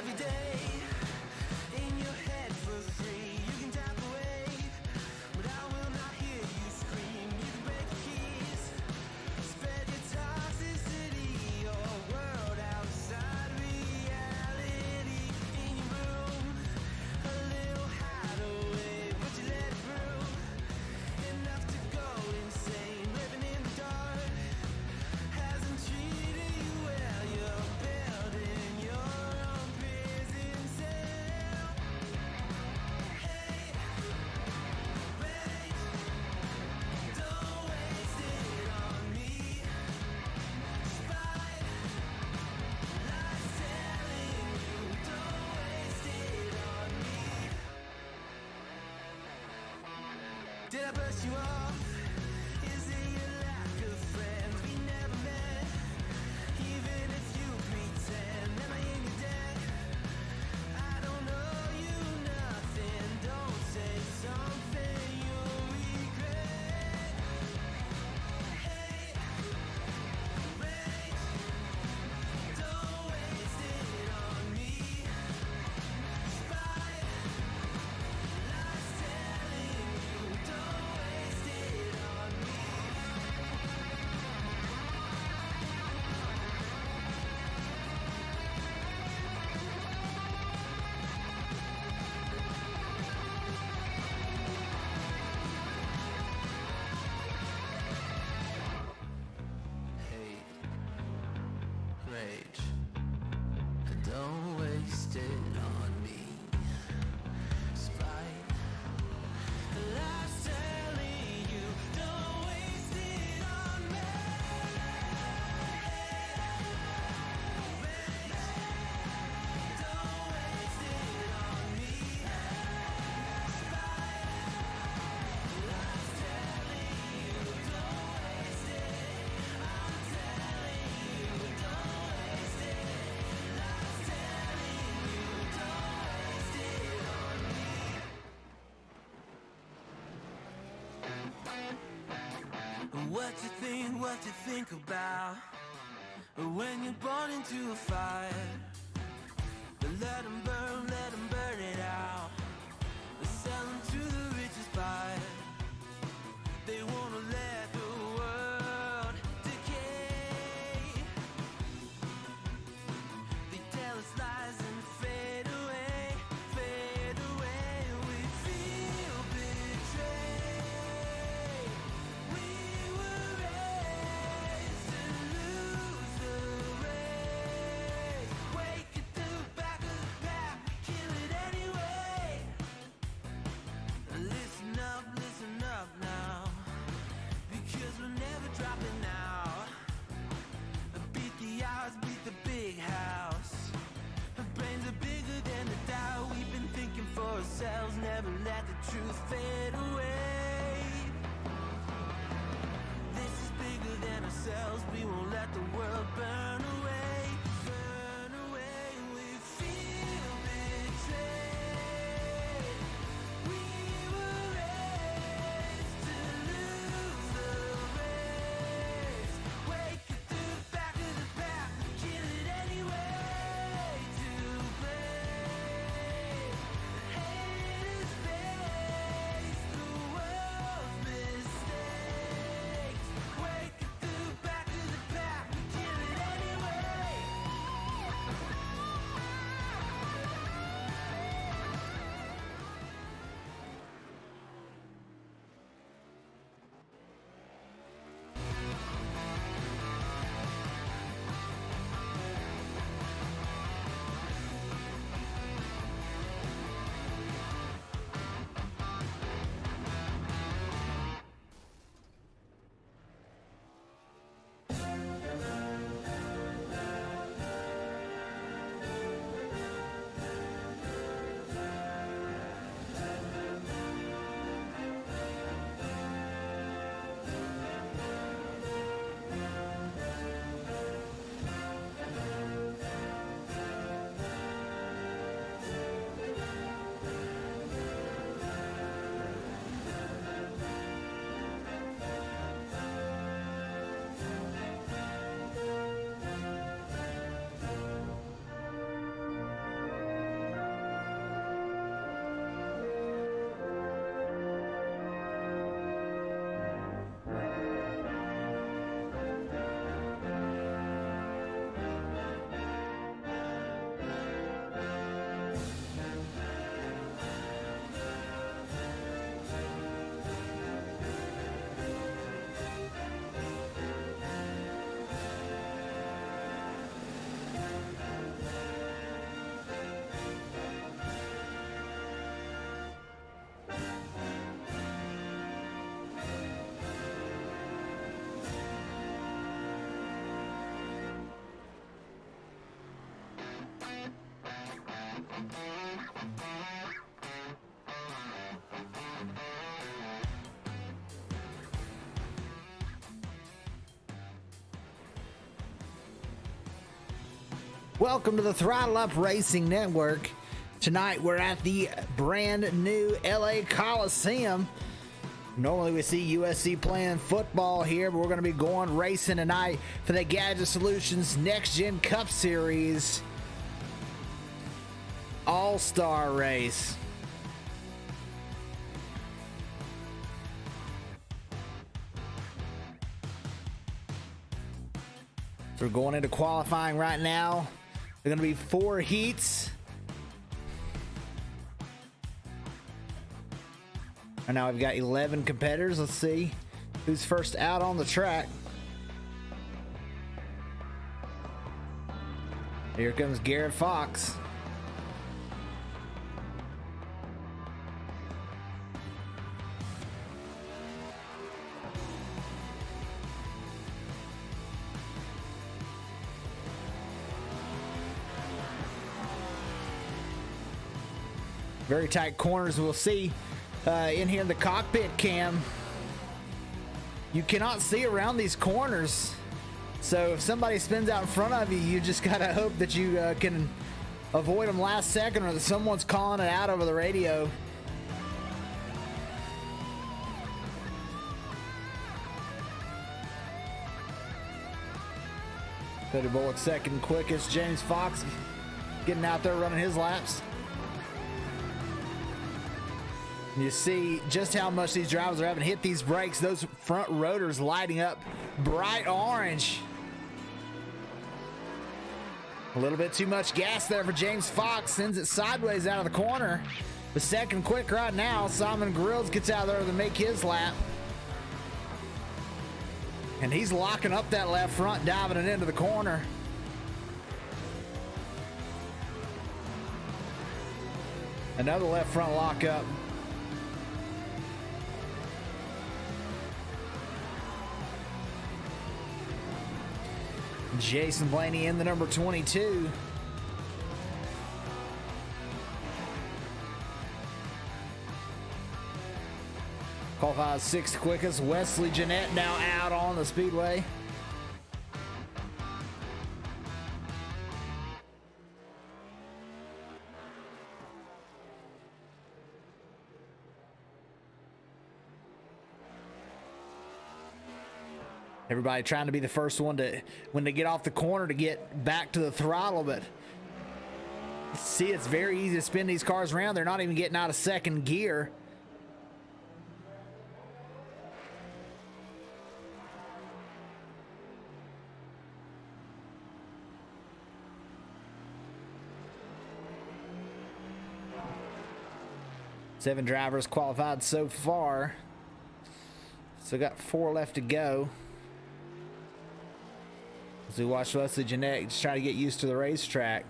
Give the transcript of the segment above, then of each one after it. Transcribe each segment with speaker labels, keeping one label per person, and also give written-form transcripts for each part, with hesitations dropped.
Speaker 1: every day in your head for free. You can tap away, but I will not hear you scream. You can break the keys, spread your toxicity, your world outside reality. In your room, a little hideaway, but you let it brew enough to go insane. Living in the dark hasn't treated you well. You're building your own prison cell. Hey, wait, don't waste it on me. Spite, lies telling you, don't waste it on me. Did I brush you off? Is it your lack of friends? We never met, even if you pretend. Am I in your debt? I don't owe you nothing. Don't say something you'll regret. Hey, wait, don't waste it on me. Spite, lies telling you, don't waste it on me. Hate, rage, don't waste it on me. Spite, lies telling you, don't waste it on me. Rage, don't waste it on me. Spite, lies telling you, don't waste it. I'm telling you, don't waste it. Lies telling you, don't waste it on me. What you think about when you're born into a fire? Let 'em burn it out. Sell 'em to the richest buyer. They wanna let the world decay. They tell us lies and fade away, fade away. We feel betrayed. We were raised to lose the race. Wake at the back of the pack, kill it anyway. Listen up now, because we're never dropping out. Beat the odds, beat the big house. Our brains are bigger than the doubt. We've been thinking for ourselves, never let the truth fade away. This is bigger than ourselves, we won't let the world burn away. Burn away, we feel betrayed. We were raised to lose the race. Wake at the back of the pack, kill it anyway. To play, haters face the
Speaker 2: Welcome to the Throttle Up Racing Network. Tonight we're at the brand new LA Coliseum. Normally we see USC playing football here, but we're going to be going racing tonight for the Gadgit Solutions Next Gen Cup Series All-Star Race. So we're going into qualifying right now. There are going to be 4 heats. And now we've got 11 competitors. Let's see who's first out on the track. Here comes Garrett Fox. Very tight corners. We'll see in here in the cockpit cam. You cannot see around these corners. So if somebody spins out in front of you, you just got to hope that you can avoid them last second, or that someone's calling it out over the radio. Cody Bullock second quickest. James Fox getting out there running his laps. You see just how much these drivers are having to hit these brakes. Those front rotors lighting up bright orange. A little bit too much gas there for James Fox. Sends it sideways out of the corner. The second quick right now. Simon Grills gets out there to make his lap. And he's locking up that left front, diving it into the corner. Another left front lock up. Jason Blaney in the number 22. Qualified 6th quickest. Wesley Jeanette now out on the speedway. Everybody trying to be the first one to, when they get off the corner, to get back to the throttle, but see, it's very easy to spin these cars around. They're not even getting out of second gear. Seven drivers qualified so far. So got 4 left to go. As we watch Wesley Jeanette just try to get used to the racetrack.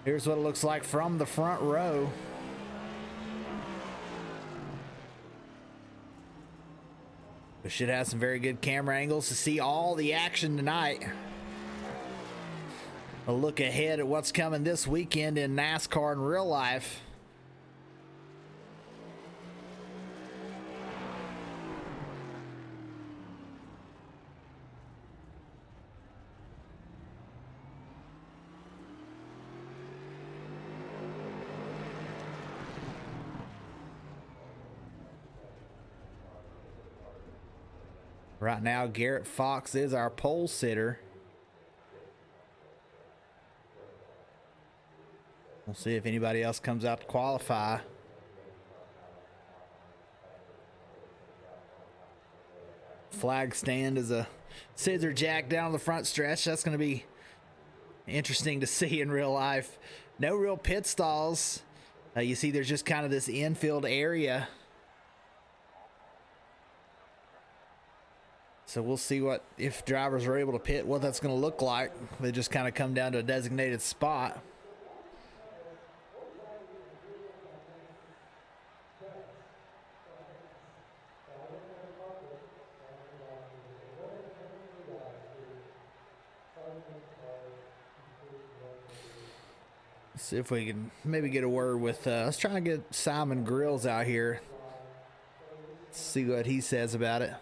Speaker 2: Here's what it looks like from the front row. We should have some very good camera angles to see all the action tonight. A look ahead at what's coming this weekend in NASCAR in real life. Right now, Garrett Fox is our pole sitter. We'll see if anybody else comes out to qualify. Flag stand is a scissor jack down the front stretch. That's going to be interesting to see in real life. No real pit stalls. You see there's just kind of this infield area. So we'll see what, if drivers are able to pit, what that's going to look like. They just kind of come down to a designated spot. See if we can maybe get a word with, let's try to get Simon Grills out here. See what he says about it.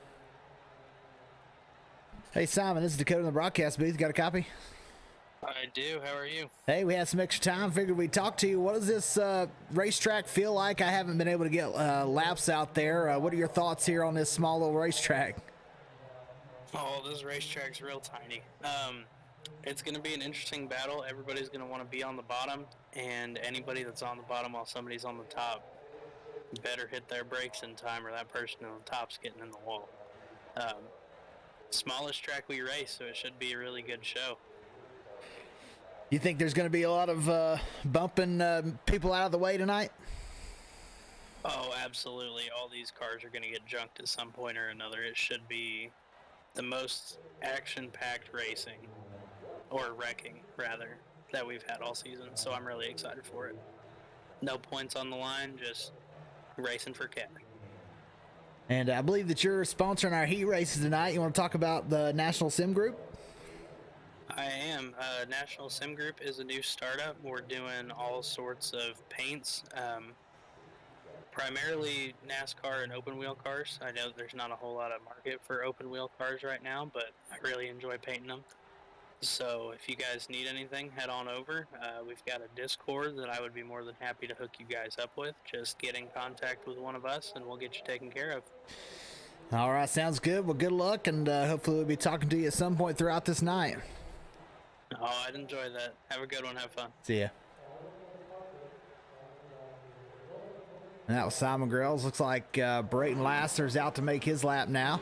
Speaker 2: Hey Simon, this is Dakota in the broadcast booth. Got a copy?
Speaker 3: I do. How are you?
Speaker 2: Hey, we had some extra time. Figured we'd talk to you. What does this racetrack feel like? I haven't been able to get laps out there. What are your thoughts here on this small little racetrack?
Speaker 3: Oh, this racetrack's real tiny. It's going to be an interesting battle. Everybody's going to want to be on the bottom, and anybody that's on the bottom while somebody's on the top better hit their brakes in time, or that person on the top's getting in the wall. Smallest track we race, so it should be a really good show.
Speaker 2: You think there's going to be a lot of bumping people out of the way tonight?
Speaker 3: Oh, absolutely. All these cars are going to get junked at some point or another. It should be the most action-packed racing, or wrecking, rather, that we've had all season. So I'm really excited for it. No points on the line, just racing for cash.
Speaker 2: And I believe that you're sponsoring our heat races tonight. You want to talk about the National Sim Group?
Speaker 3: I am. National Sim Group is a new startup. We're doing all sorts of paints, primarily NASCAR and open wheel cars. I know there's not a whole lot of market for open wheel cars right now, but I really enjoy painting them. So if you guys need anything, head on over. We've got a Discord that I would be more than happy to hook you guys up with. Just get in contact with one of us and we'll get you taken care of.
Speaker 2: All right, sounds good. Well, good luck, and hopefully we'll be talking to you at some point throughout this night.
Speaker 3: Oh, I'd enjoy that. Have a good one. Have fun.
Speaker 2: See ya. And that was Simon Grells. Looks like Brayton Lasser's out to make his lap now.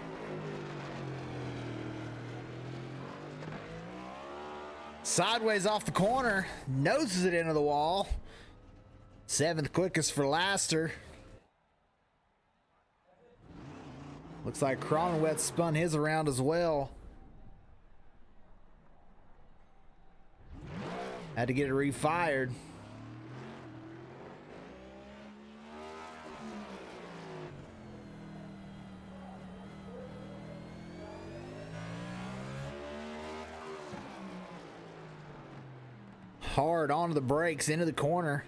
Speaker 2: Sideways off the corner, noses it into the wall. 7th quickest for Lasser. Looks like Cronenweth spun his around as well. Had to get it refired. Hard onto the brakes, into the corner.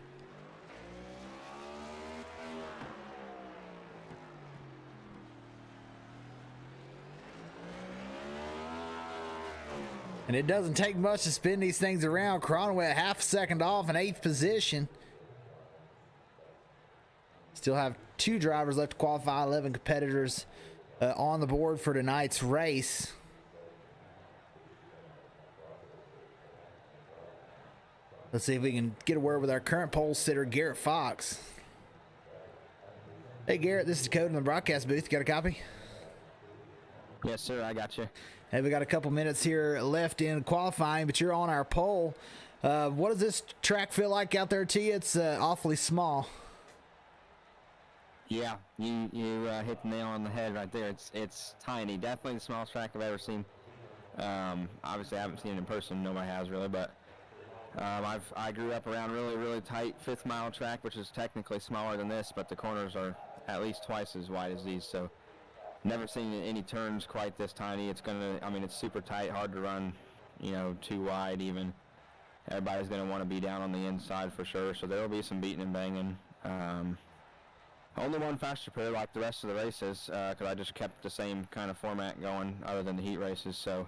Speaker 2: And it doesn't take much to spin these things around. Cronenweth half a second off in 8th position. Still have 2 drivers left to qualify, 11 competitors on the board for tonight's race. Let's see if we can get a word with our current pole sitter, Garrett Fox. Hey, Garrett, this is Dakota in the broadcast booth. Got a copy?
Speaker 4: Yes, sir. I got you.
Speaker 2: Hey, we got a couple minutes here left in qualifying, but you're on our pole. What does this track feel like out there to you? It's awfully small.
Speaker 4: Yeah, you hit the nail on the head right there. It's tiny. Definitely the smallest track I've ever seen. Obviously, I haven't seen it in person. Nobody has really, but I grew up around really tight 5th mile track, which is technically smaller than this, but the corners are at least twice as wide as these. So never seen any turns quite this tiny. It's super tight, hard to run, too wide even. Everybody's gonna want to be down on the inside for sure. So there will be some beating and banging. Only one faster pair like the rest of the races, because I just kept the same kind of format going other than the heat races. So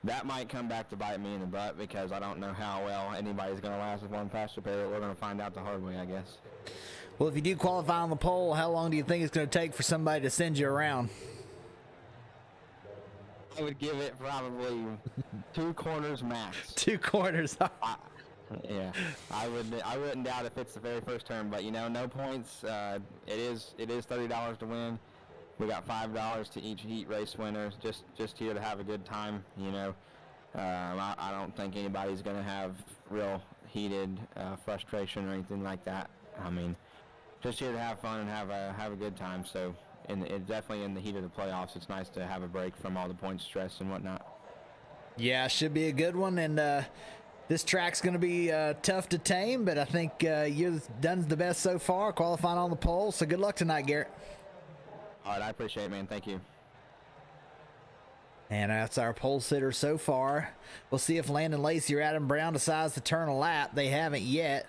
Speaker 4: that might come back to bite me in the butt, because I don't know how well anybody's going to last with one faster pair, but we're going to find out the hard way, I guess.
Speaker 2: Well, if you do qualify on the pole, how long do you think it's going to take for somebody to send you around?
Speaker 4: I would give it probably 2 corners max.
Speaker 2: 2 quarters.
Speaker 4: Yeah, I wouldn't doubt if it's the very first turn, but no points. It is $30 to win. We got $5 to each heat race winner. Just here to have a good time. I don't think anybody's gonna have real heated frustration or anything like that. I mean, just here to have fun and have a good time. So, definitely in the heat of the playoffs, it's nice to have a break from all the point stress and whatnot. Yeah,
Speaker 2: should be a good one, and this track's going to be tough to tame, but I think you've done the best so far, qualifying on the pole. So good luck tonight, Garrett.
Speaker 4: All right, I appreciate it, man. Thank you.
Speaker 2: And that's our pole sitter so far. We'll see if Landon Lacey or Adam Brown decides to turn a lap. They haven't yet.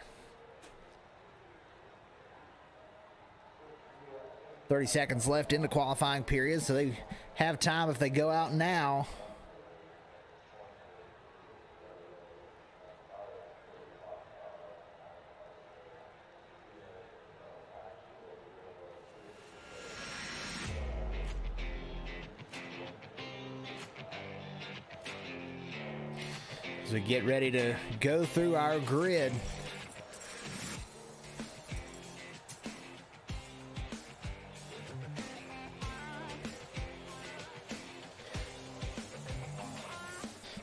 Speaker 2: 30 seconds left in the qualifying period, so they have time if they go out now as we get ready to go through our grid.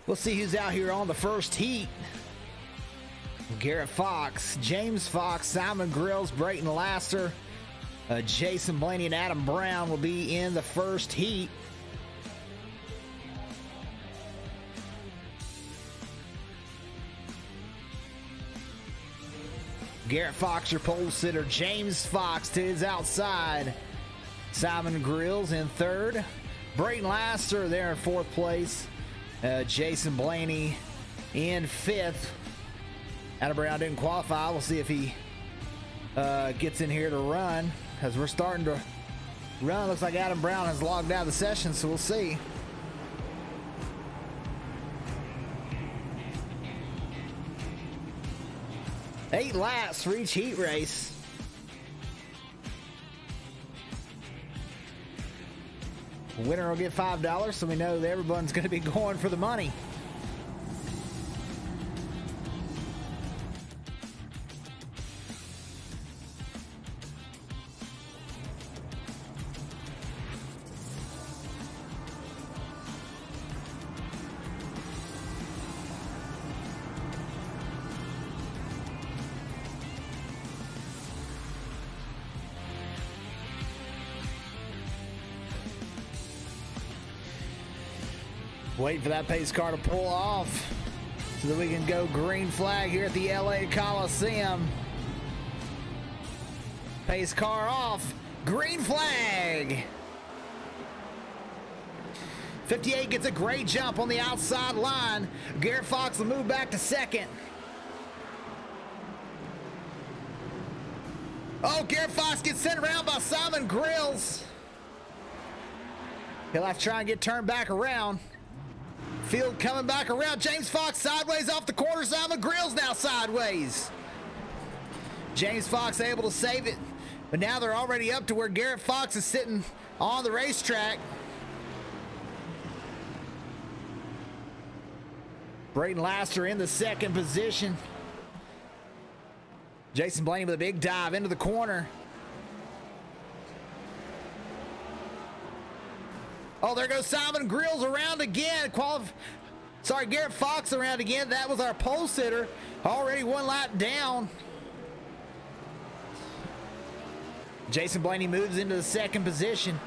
Speaker 2: We'll see who's out here on the first heat. Garrett Fox, James Fox, Simon Grills, Brayton Laster, Jason Blaney, and Adam Brown will be in the first heat. Garrett Fox, your pole sitter. James Fox to his outside. Simon Grills in third. Brayton Laster there in fourth place. Jason Blaney in fifth. Adam Brown didn't qualify. We'll see if he gets in here to run, as we're starting to run. Looks like Adam Brown has logged out of the session, so we'll see. Eight laps for each heat race. Winner will get $5, so we know that everyone's going to be going for the money. Wait for that pace car to pull off so that we can go green flag here at the LA Coliseum. Pace car off, green flag. 58 gets a great jump on the outside line. Garrett Fox will move back to second. Oh, Garrett Fox gets sent around by Simon Grills. He'll have to try and get turned back around. Field coming back around. James Fox sideways off the corner. Simon Grills now sideways. James Fox able to save it, but now they're already up to where Garrett Fox is sitting on the racetrack. Brayton Laster in the second position. Jason Blaney with a big dive into the corner. Oh, there goes Simon Grills around again. Garrett Fox around again. That was our pole sitter. Already one lap down. Jason Blaney moves into the second position.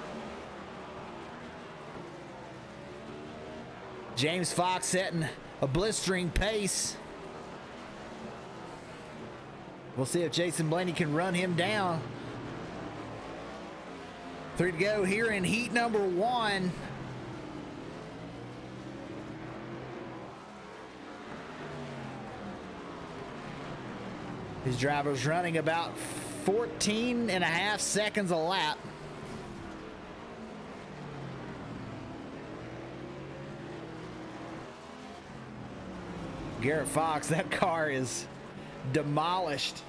Speaker 2: James Fox setting a blistering pace. We'll see if Jason Blaney can run him down. 3 to go here in heat number 1. His driver's running about 14 and a half seconds a lap. Garrett Fox, that car is demolished.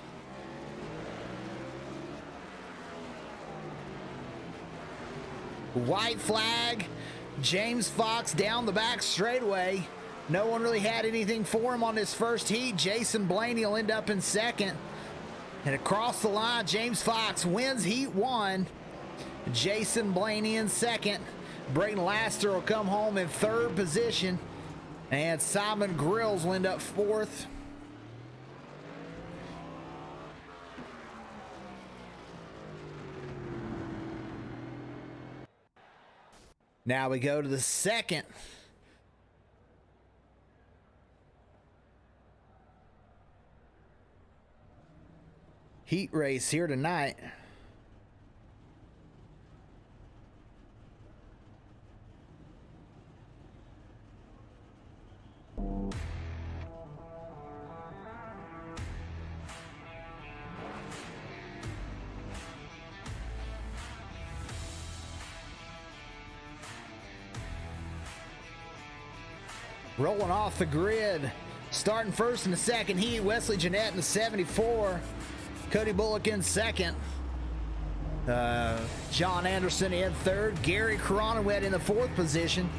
Speaker 2: White flag. James Fox down the back straightaway. No one really had anything for him on this first heat. Jason Blaney will end up in second. And across the line, James Fox wins heat 1. Jason Blaney in second. Brayton Laster will come home in third position. And Simon Grills will end up fourth. Now we go to the second heat race here tonight. Rolling off the grid, starting first in the second heat, Wesley Jeanette in the 74, Cody Bullock in second, John Anderson in third, Gary Cronowet in the fourth position.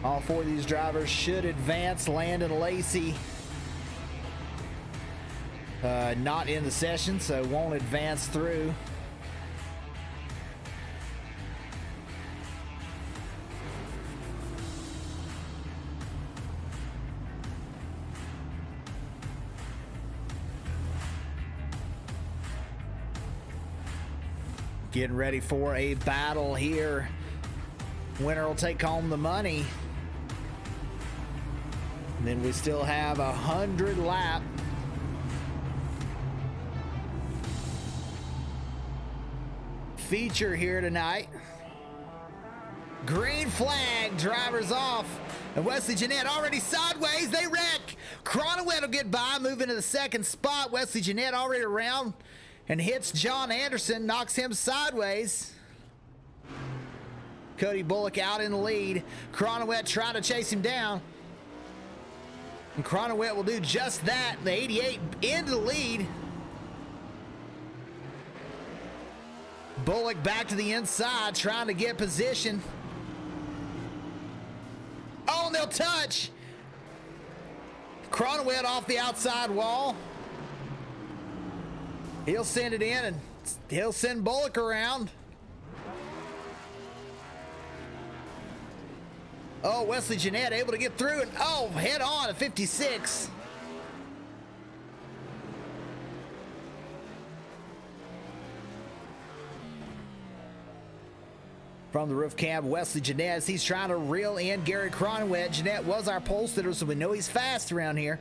Speaker 2: All four of these drivers should advance. Landon Lacey not in the session, so won't advance through. Getting ready for a battle here. Winner will take home the money. And then we still have 100 lap. Feature here tonight. Green flag, drivers off. And Wesley Jeanette already sideways. They wreck. Cronowet will get by, move into the second spot. Wesley Jeanette already around and hits John Anderson, knocks him sideways. Cody Bullock out in the lead. Cronowet trying to chase him down. And Cronowet will do just that. The 88 into the lead. Bullock back to the inside, trying to get position. Oh, and they'll touch. Cronowet off the outside wall. He'll send it in, and he'll send Bullock around. Oh, Wesley Jeanette able to get through, and oh, head on at 56. From the roof cam, Wesley Jeanette, as he's trying to reel in Gary Cronowet. Jeanette was our pole sitter, so we know he's fast around here.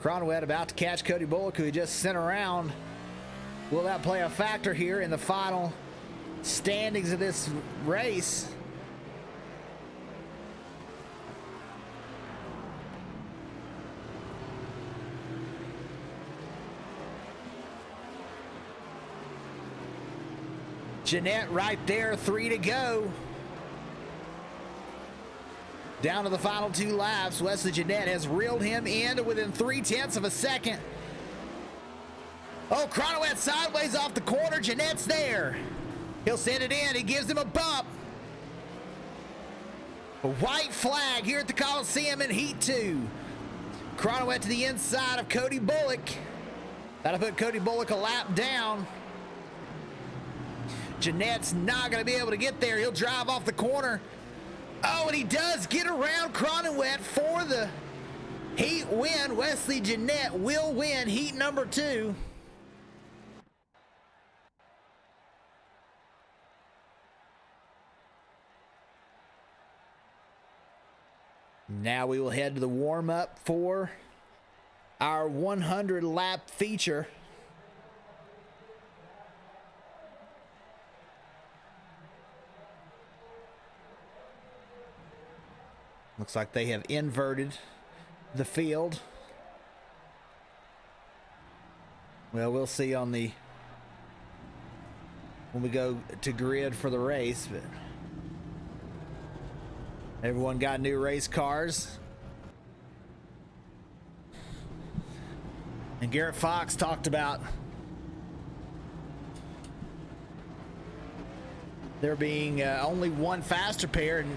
Speaker 2: Cronowet about to catch Cody Bullock, who he just sent around. Will that play a factor here in the final standings of this race? Jeanette right there, 3 to go. Down to the final 2 laps. Wesley Jeanette has reeled him in to within 0.3 of a second. Oh, Cronowet sideways off the corner. Jeanette's there. He'll send it in. He gives him a bump. A white flag here at the Coliseum in Heat 2. Cronowet to the inside of Cody Bullock. That'll put Cody Bullock a lap down. Jeanette's not going to be able to get there. He'll drive off the corner. Oh, and he does get around Cronowet for the heat win. Wesley Jeanette will win heat number 2. Now we will head to the warm-up for our 100 lap feature. Looks like they have inverted the field. Well, we'll see on the when we go to grid for the race, but everyone got new race cars. And Garrett Fox talked about there being only one faster pair, and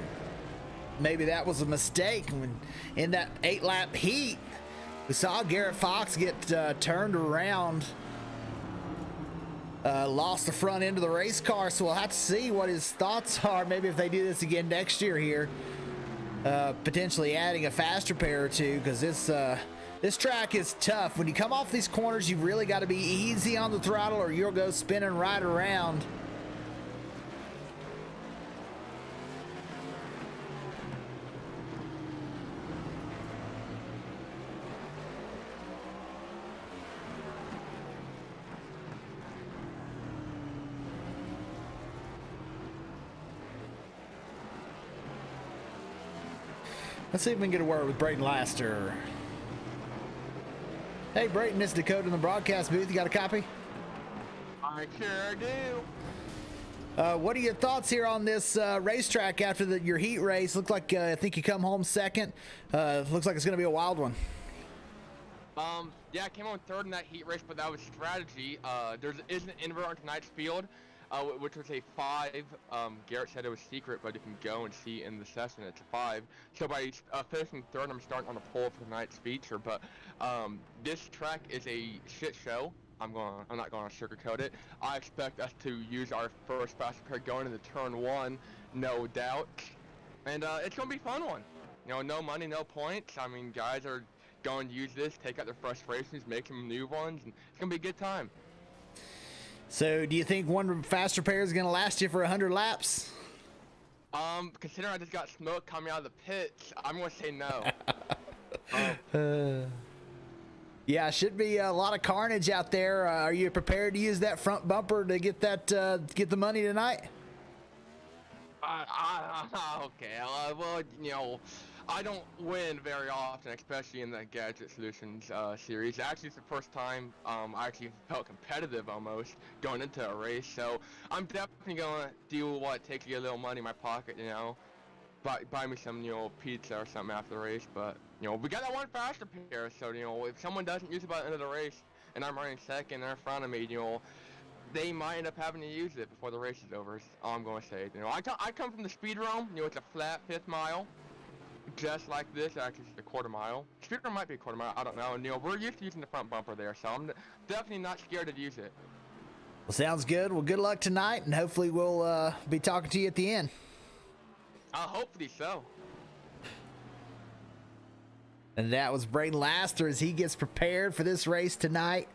Speaker 2: maybe that was a mistake. When in that 8-lap heat, we saw Garrett Fox get turned around, lost the front end of the race car, so we'll have to see what his thoughts are. Maybe if they do this again next year here, potentially adding a faster pair or two, because this track is tough. When you come off these corners, you've really got to be easy on the throttle or you'll go spinning right around. Let's see if we can get a word with Brayton Laster. Hey, Brayton, this is Dakota in the broadcast booth. You got a copy?
Speaker 5: I sure do.
Speaker 2: What are your thoughts here on this racetrack after your heat race? Looked like I think you come home second. Looks like it's going to be a wild one.
Speaker 5: Yeah, I came on third in that heat race, but that was strategy. There is an invert on tonight's field, which was a 5. Garrett said it was secret, but you can go and see in the session it's a 5. So by finishing third, I'm starting on a pole for tonight's feature. But this track is a shit show. I'm not going to sugarcoat it. I expect us to use our first fast pair going into turn 1, no doubt. And it's going to be a fun one. You know, no money, no points. I mean, guys are going to use this, take out their frustrations, make some new ones, and it's going to be a good time.
Speaker 2: So, do you think one faster pair is going to last you for 100 laps?
Speaker 5: Considering I just got smoke coming out of the pits, I'm going to say no.
Speaker 2: Yeah, should be a lot of carnage out there. Are you prepared to use that front bumper to get that get the money tonight?
Speaker 5: Okay. Well, you know, I don't win very often, especially in the Gadget Solutions series. Actually, it's the first time I actually felt competitive almost going into a race. So I'm definitely going to do what takes to get a little money in my pocket, you know. Buy me some, you know, pizza or something after the race. But, you know, we got that one faster pair. So, you know, if someone doesn't use it by the end of the race and I'm running second, they're in front of me, you know, they might end up having to use it before the race is over. Is all I'm going to say. You know, I come from the speedrome. You know, it's a flat 5th mile. Just like this, actually it's a quarter mile. Speedrome might be a quarter mile, I don't know. And, you know, we're used to using the front bumper there, so I'm definitely not scared to use it.
Speaker 2: Well, sounds good. Well, good luck tonight, and hopefully we'll be talking to you at the end.
Speaker 5: Hopefully so.
Speaker 2: And that was Braden Laster as he gets prepared for this race tonight.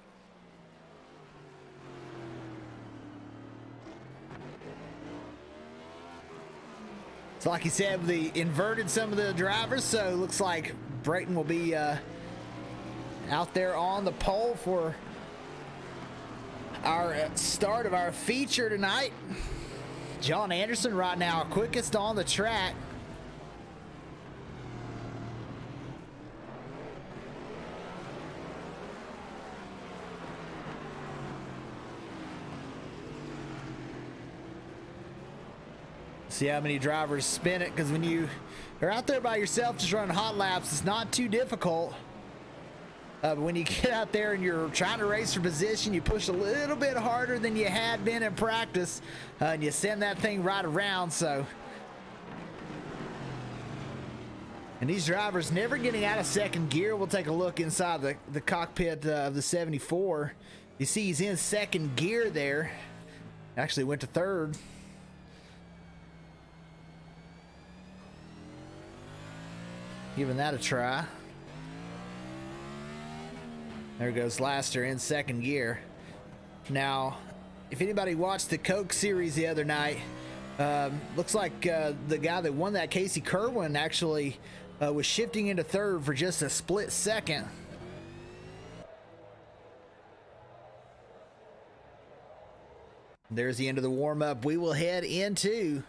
Speaker 2: So like he said, they inverted some of the drivers, so it looks like Brayton will be out there on the pole for our start of our feature tonight. John Anderson right now quickest on the track. See how many drivers spin it, because when you are out there by yourself just running hot laps, it's not too difficult. But when you get out there and you're trying to race for position, you push a little bit harder than you had been in practice, and you send that thing right around. So, and these drivers never getting out of second gear. We'll take a look inside the cockpit of the 74. You see he's in second gear there. Actually went to third. Giving that a try. There goes Laster in second gear. Now, if anybody watched the Coke series the other night, looks like the guy that won that, Casey Kerwin, actually was shifting into third for just a split second. There's the end of the warm-up. We will head into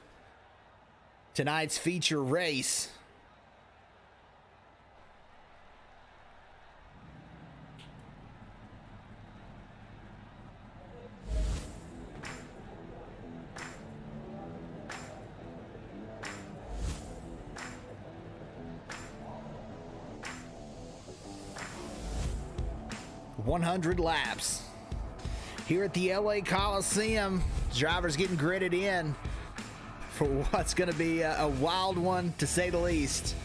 Speaker 2: tonight's feature race. .100 laps here at the LA Coliseum. Drivers getting gridded in for what's going to be a wild one, to say the least.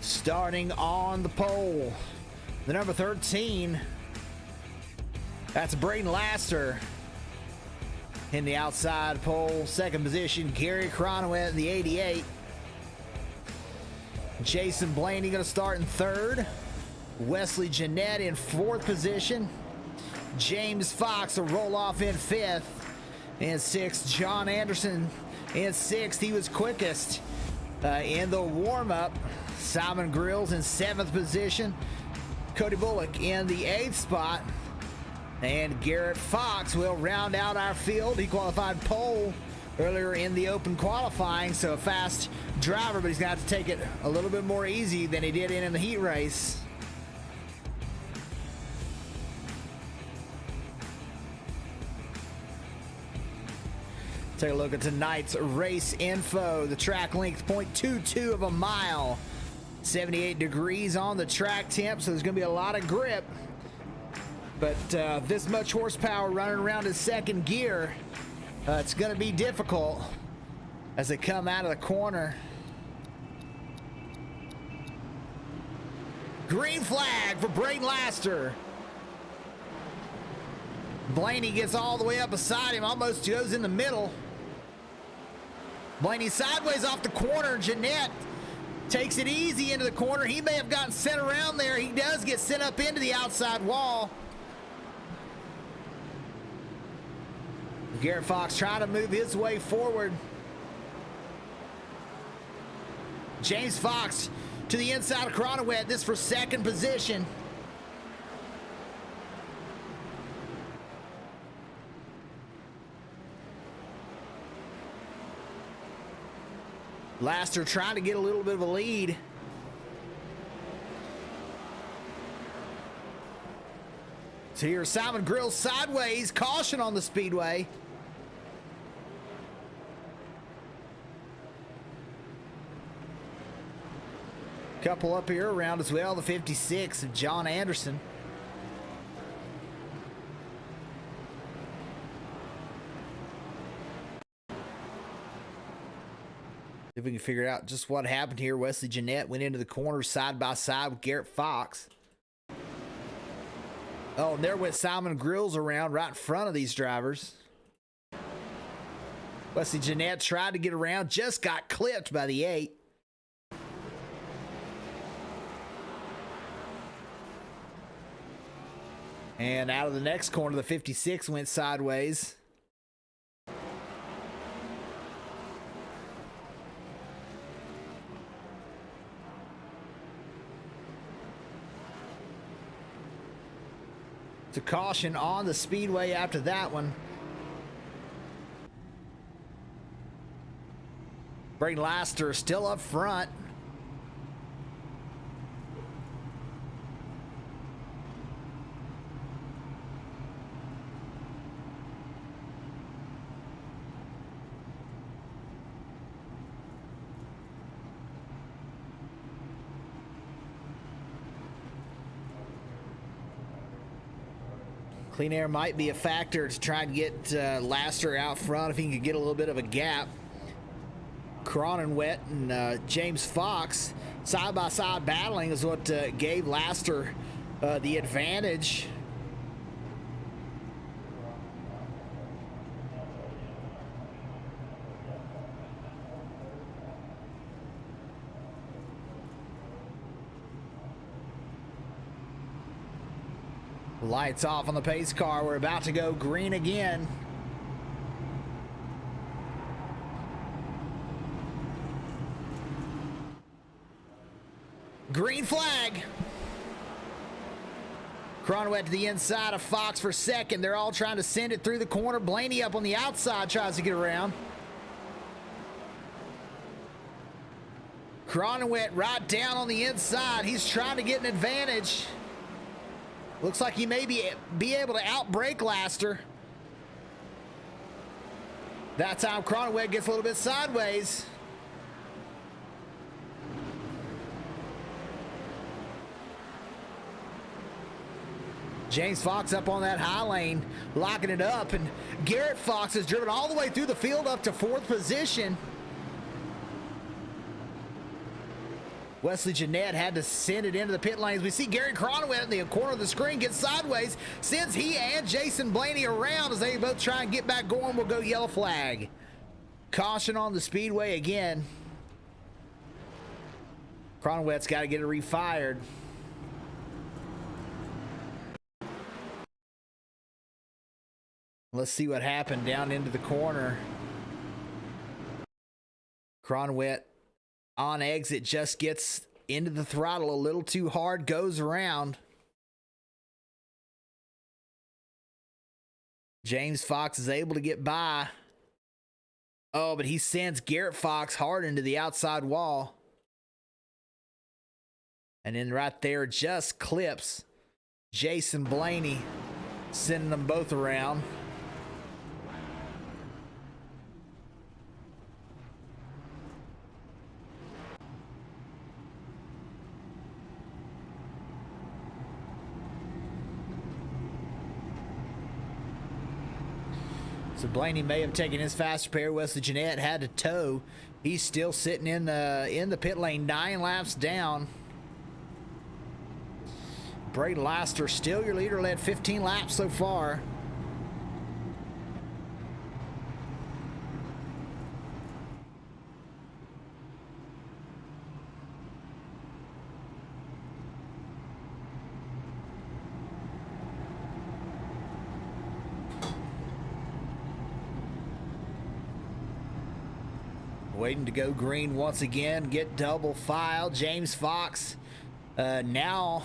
Speaker 2: Starting on the pole, the number 13, that's Braden Laster. In the outside pole, second position, Gary Cronowet in the 88. Jason Blaney going to start in third. Wesley Jeanette in fourth position. James Fox will roll off in fifth. In sixth, John Anderson in sixth. He was quickest in the warm-up. Simon Grills in seventh position. Cody Bullock in the eighth spot. And Garrett Fox will round out our field. He qualified pole earlier in the open qualifying, so a fast driver, but he's going to have to take it a little bit more easy than he did in the heat race. Take a look at tonight's race info. The track length, 0.22 of a mile. 78 degrees on the track temp, so there's going to be a lot of grip. But this much horsepower running around in second gear, it's going to be difficult as they come out of the corner. Green flag for Braden Laster. Blaney gets all the way up beside him, almost goes in the middle. Blaney sideways off the corner. Jeanette takes it easy into the corner. He may have gotten sent around there. He does get sent up into the outside wall. Garrett Fox trying to move his way forward. James Fox to the inside of Cronowet. This for second position. Laster trying to get a little bit of a lead. So here's Simon Grills sideways. Caution on the speedway. Couple up here around as well. The 56 of John Anderson. If we can figure out just what happened here. Wesley Jeanette went into the corner side by side with Garrett Fox. Oh, and there went Simon Grills around right in front of these drivers. Wesley Jeanette tried to get around, just got clipped by the 8. And out of the next corner, the 56 went sideways. To caution on the speedway after that one. Braden Laster still up front. Clean air might be a factor to try and get Laster out front if he can get a little bit of a gap. Cronenwet and James Fox side-by-side battling is what gave Laster the advantage. Lights off on the pace car. We're about to go green again. Green flag. Cronowet to the inside of Fox for second. They're all trying to send it through the corner. Blaney up on the outside tries to get around. Cronowet right down on the inside. He's trying to get an advantage. Looks like he may be able to outbrake Laster. That time Cronowet gets a little bit sideways. James Fox up on that high lane, locking it up, and Garrett Fox has driven all the way through the field up to fourth position. Wesley Jeanette had to send it into the pit lanes. We see Gary Cronowet in the corner of the screen get sideways, sends he and Jason Blaney around as they both try and get back going. We'll go yellow flag. Caution on the speedway again. Cronowet's got to get it refired. Let's see what happened down into the corner. Cronowet on exit just gets into the throttle a little too hard, goes around. James Fox is able to get by. Oh, but he sends Garrett Fox hard into the outside wall. And then right there just clips Jason Blaney, sending them both around. So Blaney may have taken his fast repair. Wesley Jeanette had to tow. He's still sitting in the pit lane, 9 laps down. Braden Laster still your leader, led 15 laps so far. Waiting to go green once again, get double file. James Fox, now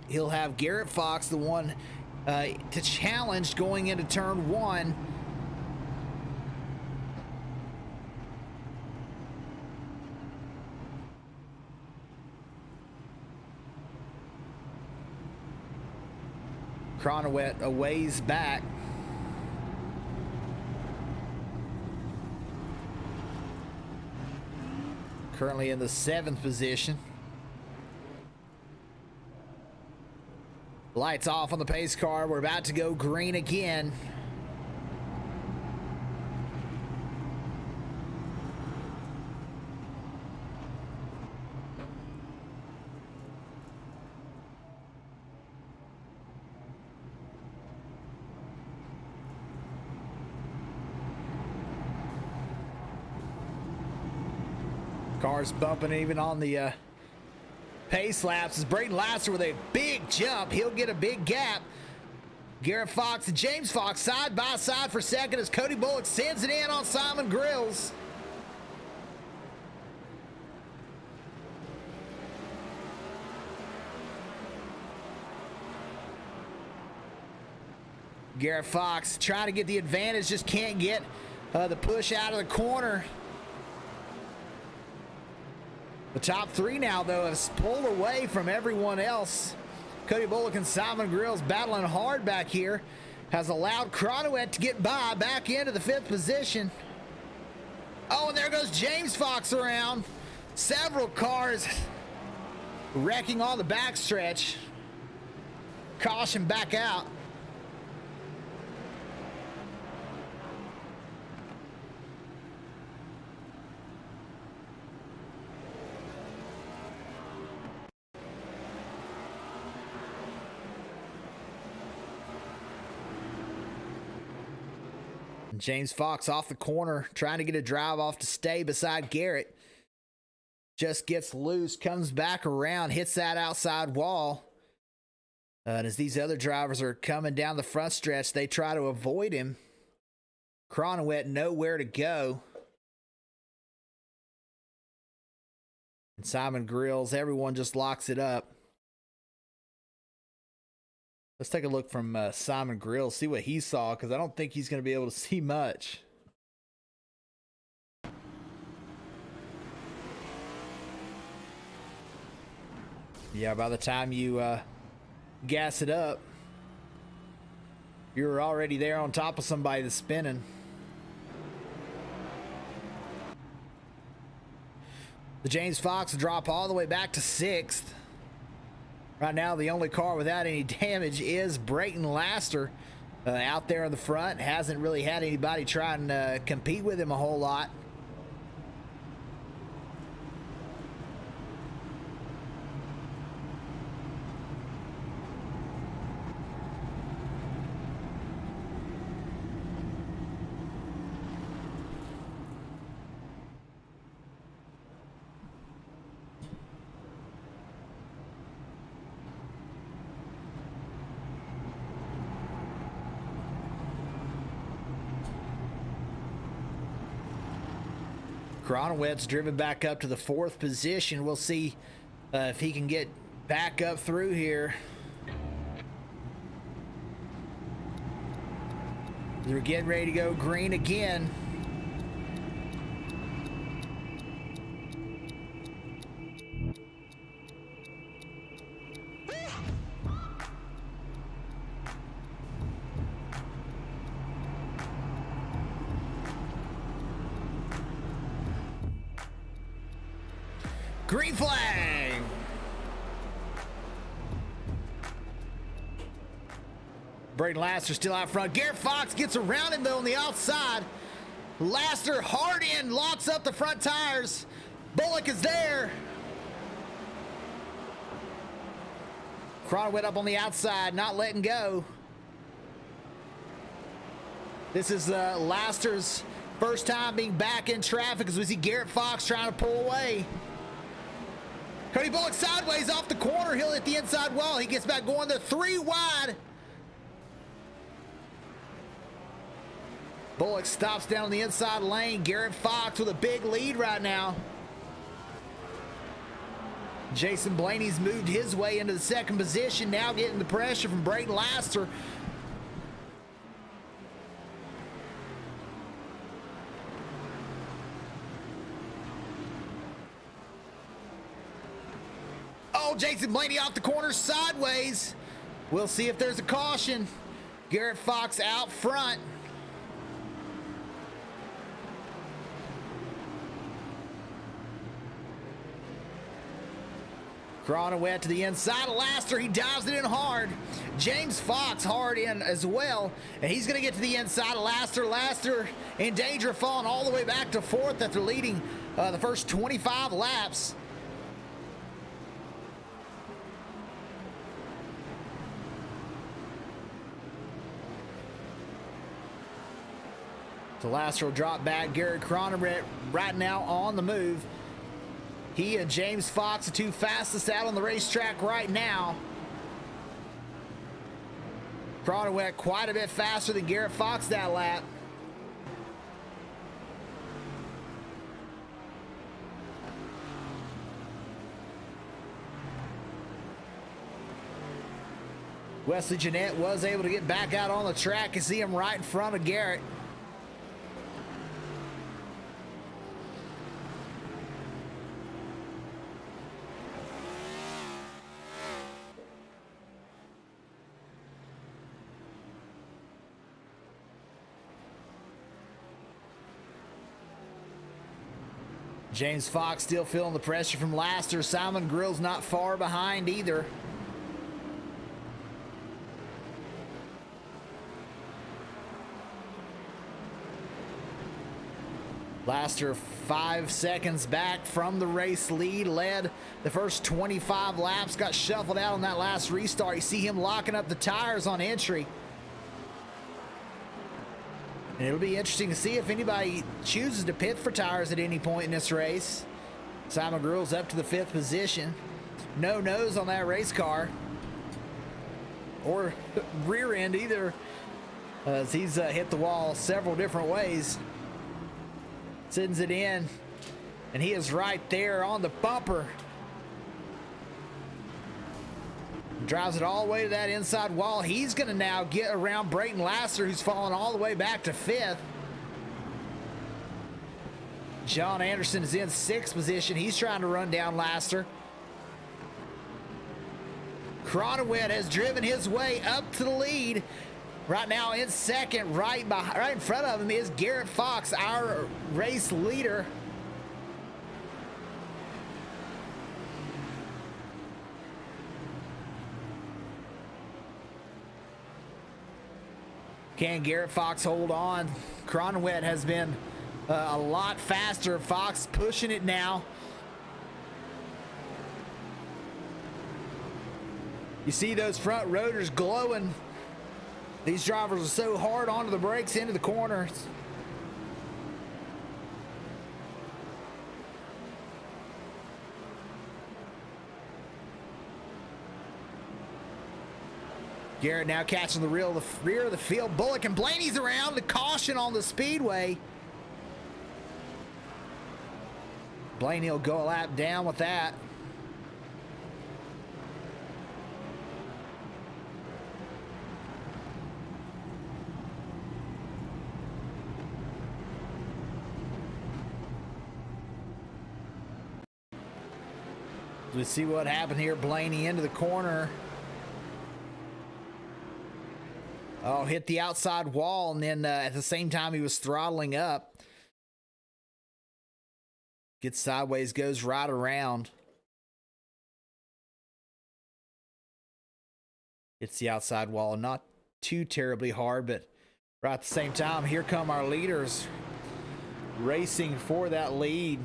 Speaker 2: he'll have Garrett Fox, the one to challenge going into turn 1. Cronowet a ways back. Currently in the 7th position. Lights off on the pace car. We're about to go green again. Cars bumping even on the pace laps. As Braden Laster with a big jump. He'll get a big gap. Garrett Fox and James Fox side by side for second as Cody Bullock sends it in on Simon Grills. Garrett Fox trying to get the advantage, just can't get the push out of the corner. The top 3 now, though, have pulled away from everyone else. Cody Bullock and Simon Grills battling hard back here. Has allowed Cronowet to get by back into the 5th position. Oh, and there goes James Fox around. Several cars wrecking on the backstretch. Caution back out. James Fox off the corner, trying to get a drive off to stay beside Garrett. Just gets loose, comes back around, hits that outside wall. And as these other drivers are coming down the front stretch, they try to avoid him. Cronowet nowhere to go. And Simon Grills, everyone just locks it up. Let's take a look from Simon Grills, see what he saw, because I don't think he's going to be able to see much. Yeah, by the time you gas it up, you're already there on top of somebody that's spinning. The James Fox will drop all the way back to 6th. Right now, the only car without any damage is Braden Laster out there in the front. Hasn't really had anybody try and compete with him a whole lot. Cronowet's driven back up to the 4th position. We'll see if he can get back up through here. They're getting ready to go green again. Green flag! Braden Laster still out front. Garrett Fox gets around him though on the outside. Laster hard in, locks up the front tires. Bullock is there. Cronowit up on the outside, not letting go. This is Laster's first time being back in traffic as we see Garrett Fox trying to pull away. Cody Bullock sideways off the corner. He'll hit the inside wall. He gets back going there, 3 wide. Bullock stops down the inside lane. Garrett Fox with a big lead right now. Jason Blaney's moved his way into the second position, now getting the pressure from Braden Laster. Oh, Jason Blaney off the corner sideways. We'll see if there's a caution. Garrett Fox out front. Cronowit to the inside of Laster. He dives it in hard. James Fox hard in as well. And he's going to get to the inside of Laster. Laster in danger of falling all the way back to 4th after leading the first 25 laps. So Laster will drop back. Garrett Cronowit right now on the move. He and James Fox, the 2 fastest out on the racetrack right now. Cronowit quite a bit faster than Garrett Fox that lap. Wesley Jeanette was able to get back out on the track and see him right in front of Garrett. James Fox still feeling the pressure from Laster. Simon Grill's not far behind either. Laster 5 seconds back from the race lead, led the first 25 laps, got shuffled out on that last restart. You see him locking up the tires on entry. And it'll be interesting to see if anybody chooses to pit for tires at any point in this race. Simon Grill's up to the 5th position. No nose on that race car. Or rear end either. As he's hit the wall several different ways. Sends it in. And he is right there on the bumper. Drives it all the way to that inside wall. He's going to now get around Braden Laster, who's fallen all the way back to 5th. John Anderson is in 6th position. He's trying to run down Laster. Cronowit has driven his way up to the lead. Right now in 2nd, right in front of him is Garrett Fox, our race leader. Can Garrett Fox hold on? Cronowit has been a lot faster. Fox pushing it now. You see those front rotors glowing. These drivers are so hard onto the brakes into the corners. Garrett now catching the rear of the field. Bullock and Blaney's around. The caution on the speedway. Blaney will go a lap down with that. Let's see what happened here. Blaney into the corner. Oh, hit the outside wall, and then at the same time he was throttling up. Gets sideways, goes right around. Hits the outside wall. Not too terribly hard, but right at the same time, here come our leaders racing for that lead.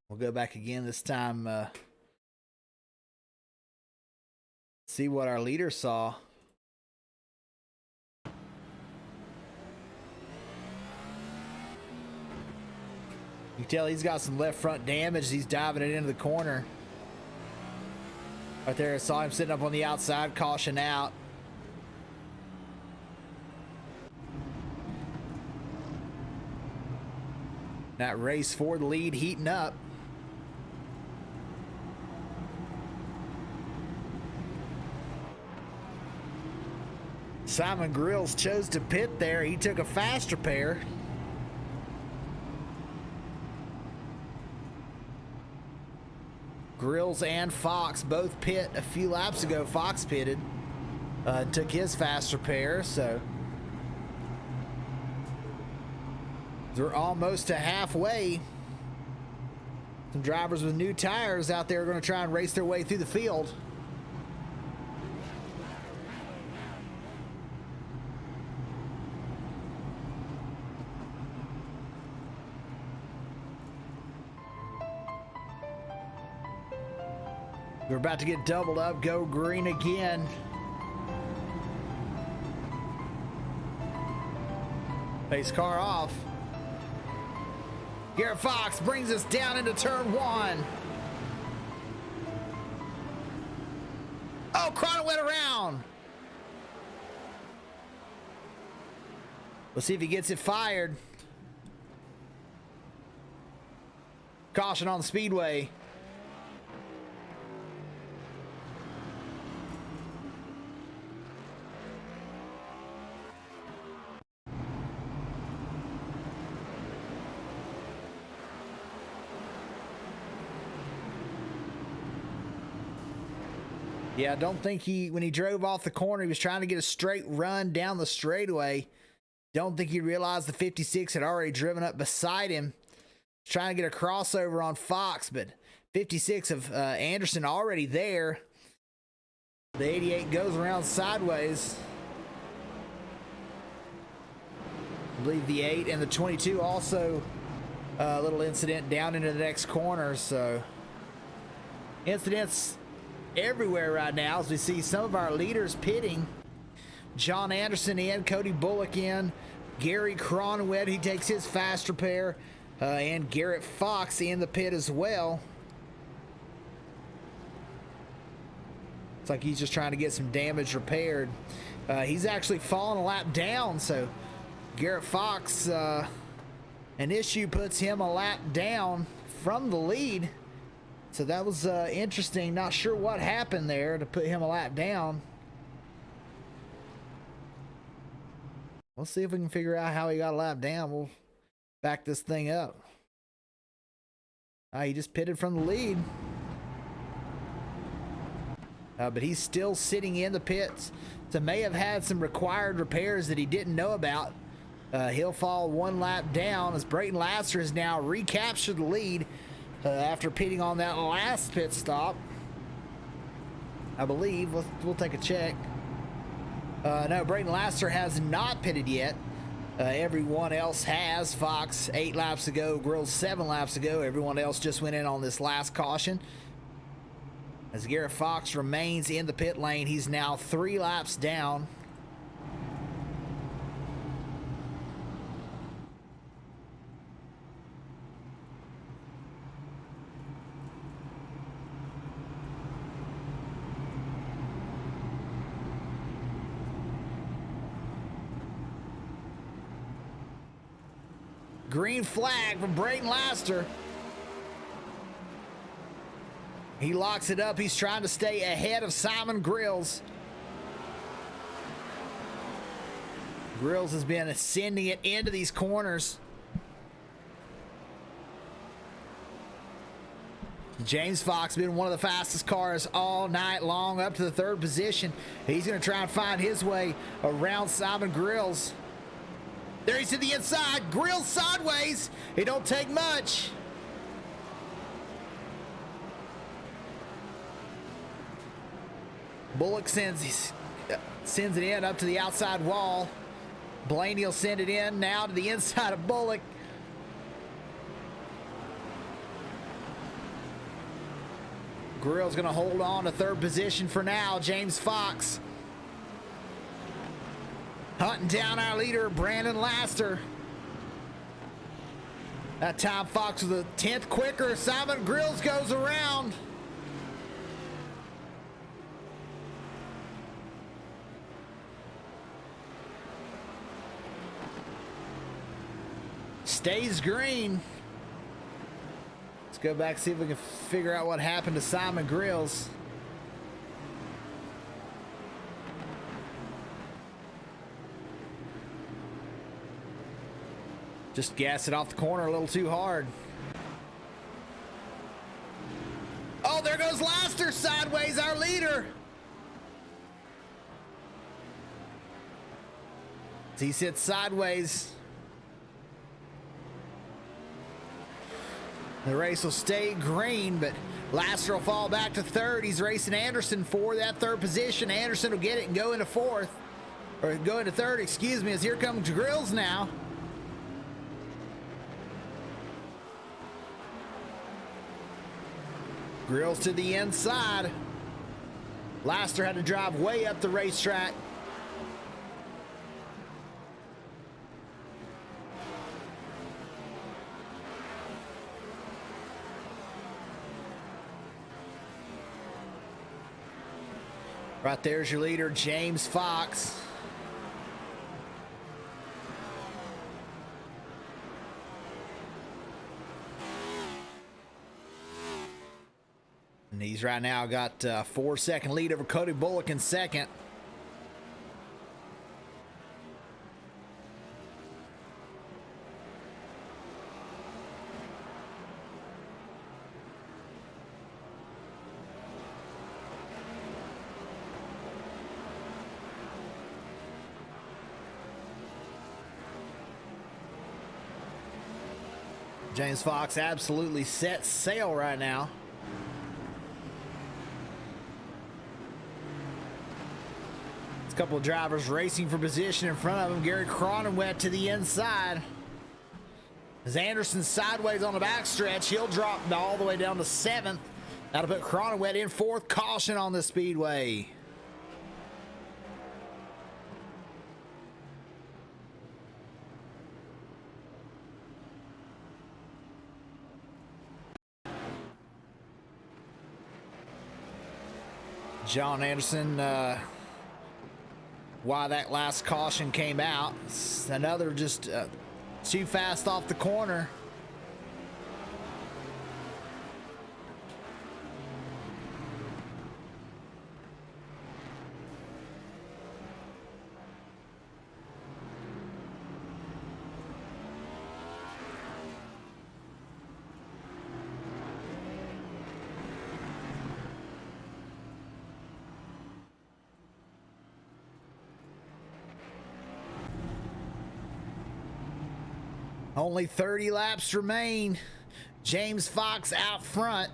Speaker 2: We'll go back again this time, see what our leader saw. You can tell he's got some left front damage. He's diving it into the corner. Right there, I saw him sitting up on the outside, caution out. That race for the lead heating up. Simon Grills chose to pit there. He took a fast repair. Grills and Fox both pit a few laps ago. Fox pitted, took his fast repair, so they're almost to halfway. Some drivers with new tires out there are going to try and race their way through the field. We're about to get doubled up, go green again. Pace car off. Garrett Fox brings us down into turn one. Oh, Cronin went around. Let's see if he gets it fired. Caution on the speedway. Yeah, I don't think when he drove off the corner, he was trying to get a straight run down the straightaway. Don't think he realized the 56 had already driven up beside him. Trying to get a crossover on Fox, but 56 of Anderson already there. The 88 goes around sideways. I believe the 8 and the 22 also a little incident down into the next corner. So incidents everywhere right now as we see some of our leaders pitting. John Anderson in, Cody Bullock in, Gary Cronwed, he takes his fast repair, and Garrett Fox in the pit as well. It's like he's just trying to get some damage repaired. He's actually fallen a lap down, so Garrett Fox, an issue puts him a lap down from the lead. So that was interesting. Not sure what happened there to put him a lap down. We'll see if we can figure out how he got a lap down. We'll back this thing up. He just pitted from the lead. But he's still sitting in the pits. So may have had some required repairs that he didn't know about. He'll fall one lap down as Brayton Lasser has now recaptured the lead. After pitting on that last pit stop, I believe. We'll take a check. No, Brayton Lasser has not pitted yet. Everyone else has. Fox 8 laps ago, Grills 7 laps ago. Everyone else just went in on this last caution. As Garrett Fox remains in the pit lane, he's now 3 laps down. Green flag from Brayton Lasser. He locks it up. He's trying to stay ahead of Simon Grills. Grills has been sending it into these corners. James Fox been one of the fastest cars all night long, up to the 3rd position. He's going to try and find his way around Simon Grills. There he's to the inside. Grills sideways. It don't take much. Bullock sends it in up to the outside wall. Blaney will send it in now to the inside of Bullock. Grill's going to hold on to third position for now. James Fox hunting down our leader, Brandon Laster. That time Fox was a 10th quicker. Simon Grills goes around. Stays green. Let's go back, see if we can figure out what happened to Simon Grills. Just gassed it off the corner a little too hard. Oh, there goes Laster sideways, our leader. He sits sideways. The race will stay green, but Laster will fall back to third. He's racing Anderson for that third position. Anderson will get it and go into fourth, or go into third, excuse me, as here comes Grills now. Grills to the inside. Laster had to drive way up the racetrack. Right there's your leader, James Fox. And he's right now got a 4-second lead over Cody Bullock in second. James Fox absolutely set sail right now. A couple of drivers racing for position in front of him. Gary Cronenwet to the inside. As Anderson sideways on the backstretch, he'll drop all the way down to 7th. That'll put Cronenwet in 4th. Caution on the speedway. John Anderson, why that last caution came out. It's another just too fast off the corner. Only 30 laps remain. James Fox out front.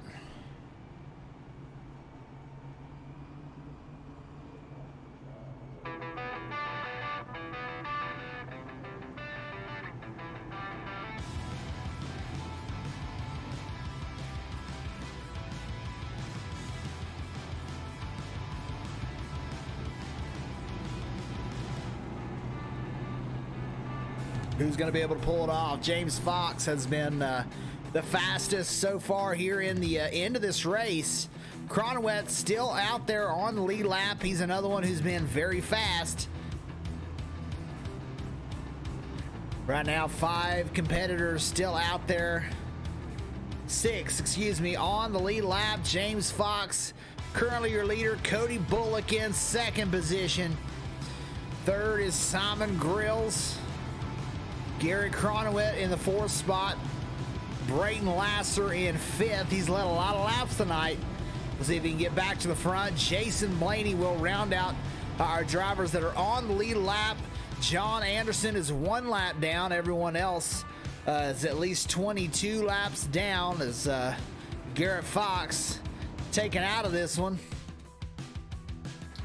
Speaker 2: Who's going to be able to pull it off? James Fox has been the fastest so far here in the end of this race. Cronenwet still out there on the lead lap. He's another one who's been very fast. Right now, 5 competitors still out there. 6, excuse me, on the lead lap. James Fox, currently your leader. Cody Bullock in 2nd position. 3rd is Simon Grills. Gary Cronenwet in the 4th spot. Brayton Laster in 5th. He's led a lot of laps tonight. We'll see if he can get back to the front. Jason Blaney will round out our drivers that are on the lead lap. John Anderson is 1 lap down. Everyone else is at least 22 laps down as Garrett Fox taken out of this one.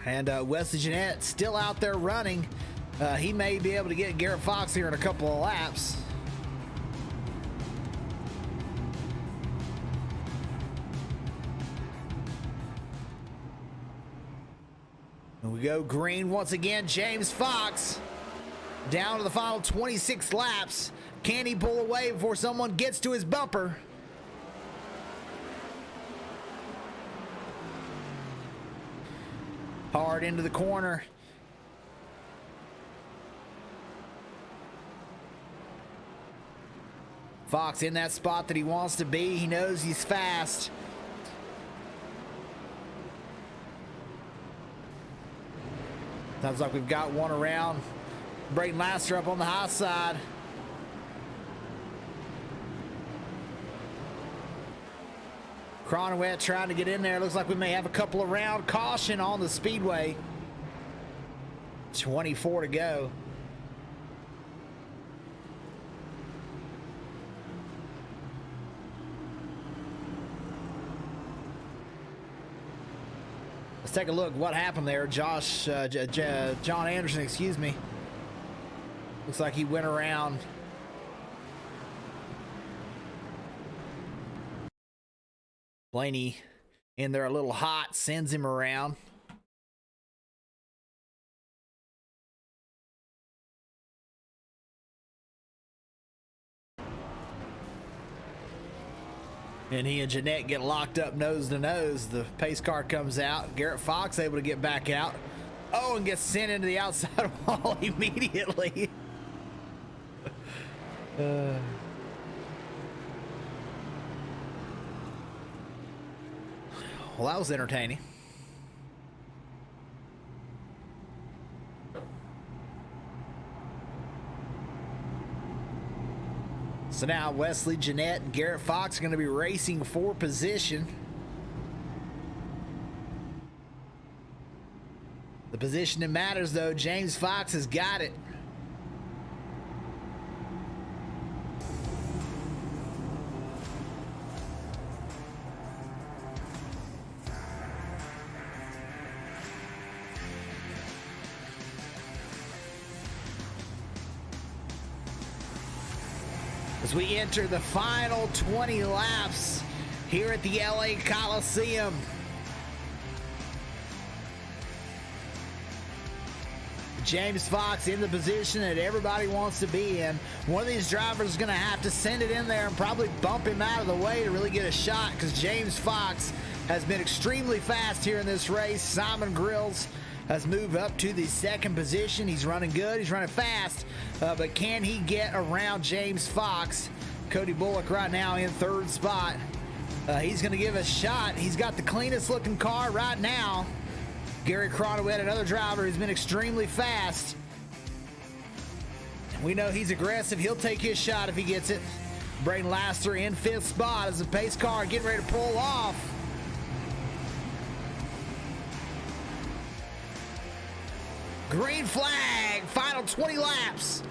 Speaker 2: And Wesley Jeanette still out there running. He may be able to get Garrett Fox here in a couple of laps. And we go green once again. James Fox down to the final 26 laps. Can he pull away before someone gets to his bumper? Hard into the corner. Fox in that spot that he wants to be. He knows he's fast. Sounds like we've got one around. Brayton Laster up on the high side. Cronowet trying to get in there. Looks like we may have a couple around. Caution on the speedway. 24 to go. Let's take a look what happened there. John Anderson, excuse me. Looks like he went around. Blaney in there a little hot, sends him around. And he and Jeanette get locked up nose to nose. The pace car comes out. Garrett Fox able to get back out. Oh, and gets sent into the outside wall immediately. Well, that was entertaining. So now Wesley Jeanette and Garrett Fox are going to be racing for position. The position that matters, though, James Fox has got it. As we enter the final 20 laps here at the LA Coliseum. James Fox in the position that everybody wants to be in. One of these drivers is going to have to send it in there and probably bump him out of the way to really get a shot, because James Fox has been extremely fast here in this race. Simon Grills has moved up to the second position. He's running good. He's running fast. But can he get around James Fox? Cody Bullock right now in third spot. He's going to give a shot. He's got the cleanest looking car right now. Gary Cronowet, another driver who's been extremely fast. We know he's aggressive. He'll take his shot if he gets it. Brayton Laster in fifth spot as the pace car getting ready to pull off. Green flag, final 20 laps.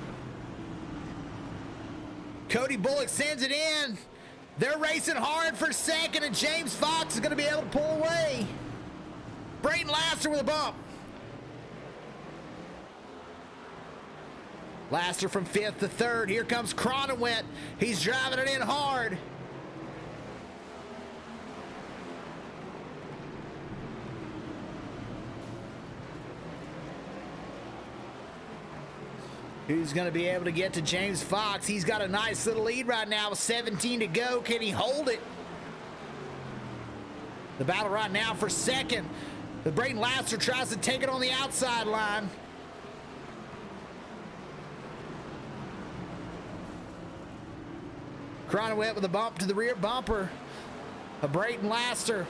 Speaker 2: Cody Bullock sends it in. They're racing hard for second, and James Fox is going to be able to pull away. Brayton Laster with a bump. Laster from fifth to third. Here comes Cronowet. He's driving it in hard. Who's going to be able to get to James Fox? He's got a nice little lead right now with 17 to go. Can he hold it? The battle right now for second. The Brayton Laster tries to take it on the outside line. Cronowet with a bump to the rear bumper of Brayton Laster.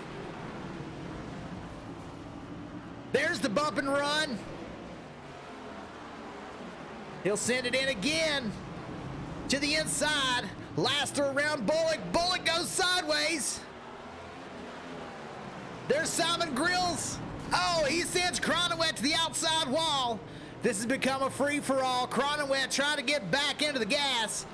Speaker 2: There's the bump and run. He'll send it in again to the inside. Laster around Bullock. Bullock goes sideways. There's Simon Grills. Oh, he sends Cronowet to the outside wall. This has become a free-for-all. Cronenwet trying to get back into the gas.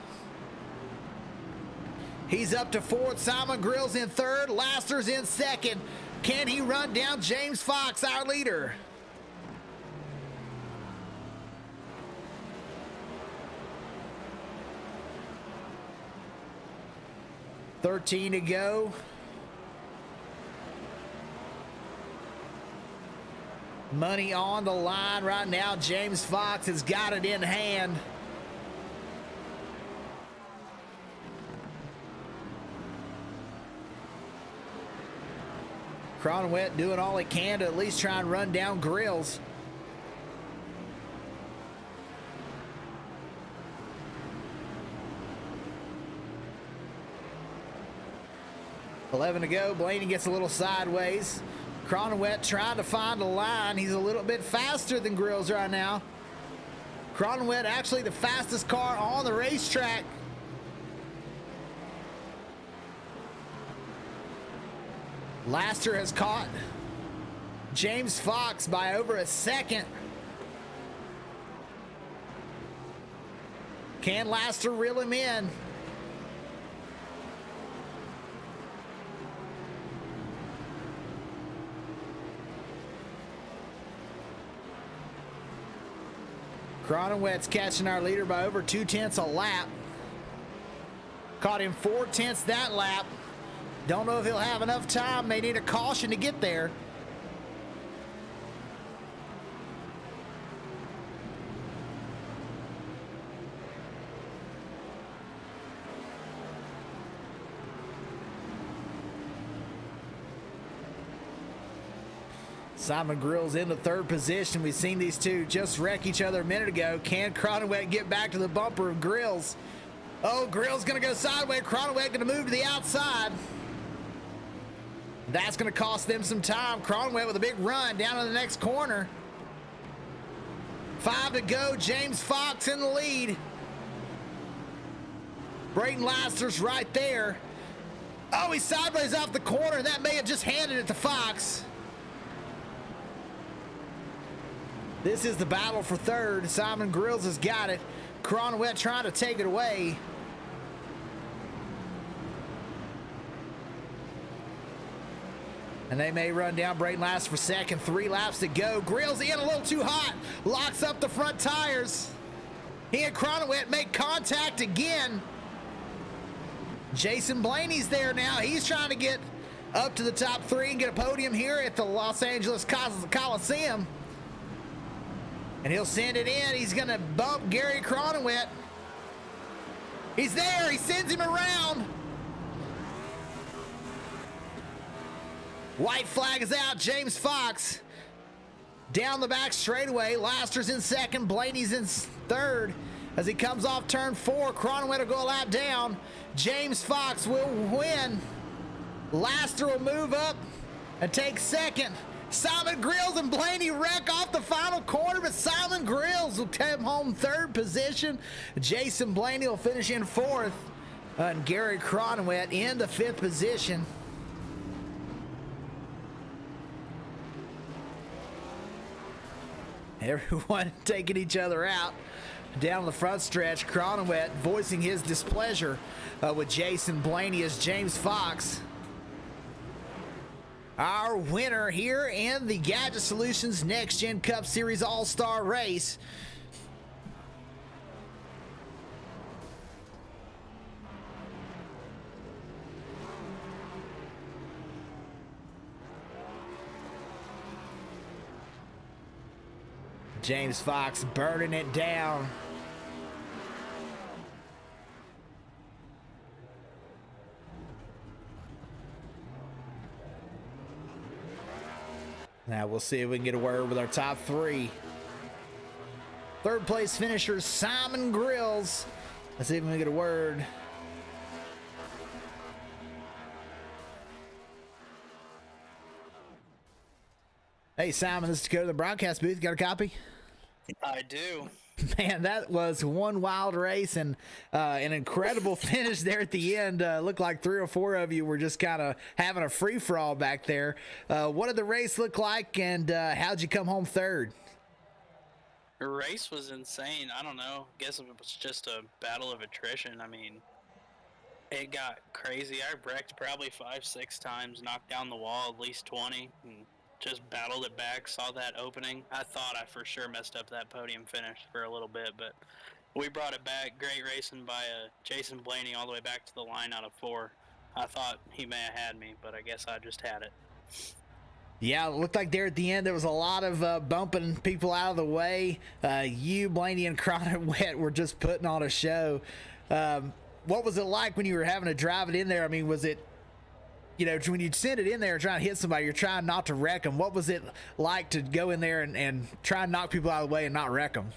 Speaker 2: He's up to fourth. Simon Grills in third. Laster's in second. Can he run down James Fox, our leader? $13 to go. Money on the line right now. James Fox has got it in hand. Cronenwet doing all he can to at least try and run down Grills. $11 to go. Blaney gets a little sideways. Cronenwet trying to find a line. He's a little bit faster than Grills right now. Cronenwet actually the fastest car on the racetrack. Laster has caught James Fox by over a second. Can Laster reel him in? Cronenwet's catching our leader by over 2/10 a lap. Caught him 4/10 that lap. Don't know if he'll have enough time. May need a caution to get there. Simon Grills into third position. We've seen these two just wreck each other a minute ago. Can Cronenwet get back to the bumper of Grills? Oh, Grills gonna go sideways. Cronenwet gonna move to the outside. That's gonna cost them some time. Cronenwet with a big run down to the next corner. 5 to go. James Fox in the lead. Brayton Laster's right there. Oh, he's sideways off the corner. That may have just handed it to Fox. This is the battle for third. Simon Grills has got it. Cronenwet trying to take it away. And they may run down Brayton Laster for second. 3 laps to go. Grills in a little too hot. Locks up the front tires. He and Cronenwet make contact again. Jason Blaney's there now. He's trying to get up to the top 3 and get a podium here at the Los Angeles Coliseum. And he'll send it in. He's going to bump Gary Cronenwet. He's there. He sends him around. White flag is out. James Fox down the back straightaway. Laster's in second. Blaney's in third. As he comes off turn 4, Cronenwet will go a lap down. James Fox will win. Laster will move up and take second. Simon Grills and Blaney wreck off the final corner, but Simon Grills will come home third position. Jason Blaney will finish in fourth. And Gary Cronenwet in the 5th position. Everyone taking each other out down the front stretch. Cronenwet voicing his displeasure with Jason Blaney as James Fox, our winner here in the Gadget Solutions Next Gen Cup Series All-Star Race. James Fox burning it down. Now we'll see if we can get a word with our top 3. Third place finisher Simon Grills. Let's see if we can get a word. Hey Simon, this is Dakota, the broadcast booth. Got a copy?
Speaker 3: I do.
Speaker 2: Man, that was one wild race and an incredible finish there at the end. Looked like 3 or 4 of you were just kind of having a free-for-all back there. What did the race look like, and how'd you come home third?
Speaker 3: The race was insane. I don't know. I guess it was just a battle of attrition. I mean, it got crazy. I wrecked probably 5, 6 times, knocked down the wall at least 20, and just battled it back. Saw that opening. I thought I for sure messed up that podium finish for a little bit, but we brought it back. Great racing by Jason Blaney all the way back to the line out of 4. I thought he may have had me, but I guess I just had it.
Speaker 2: Yeah, it looked like there at the end there was a lot of bumping people out of the way. You, Blaney, and Chronic Wet were just putting on a show. What was it like when you were having to drive it in there? I mean, was it, when you send it in there and try to hit somebody, you're trying not to wreck them. What was it like to go in there and try and knock people out of the way and not wreck them?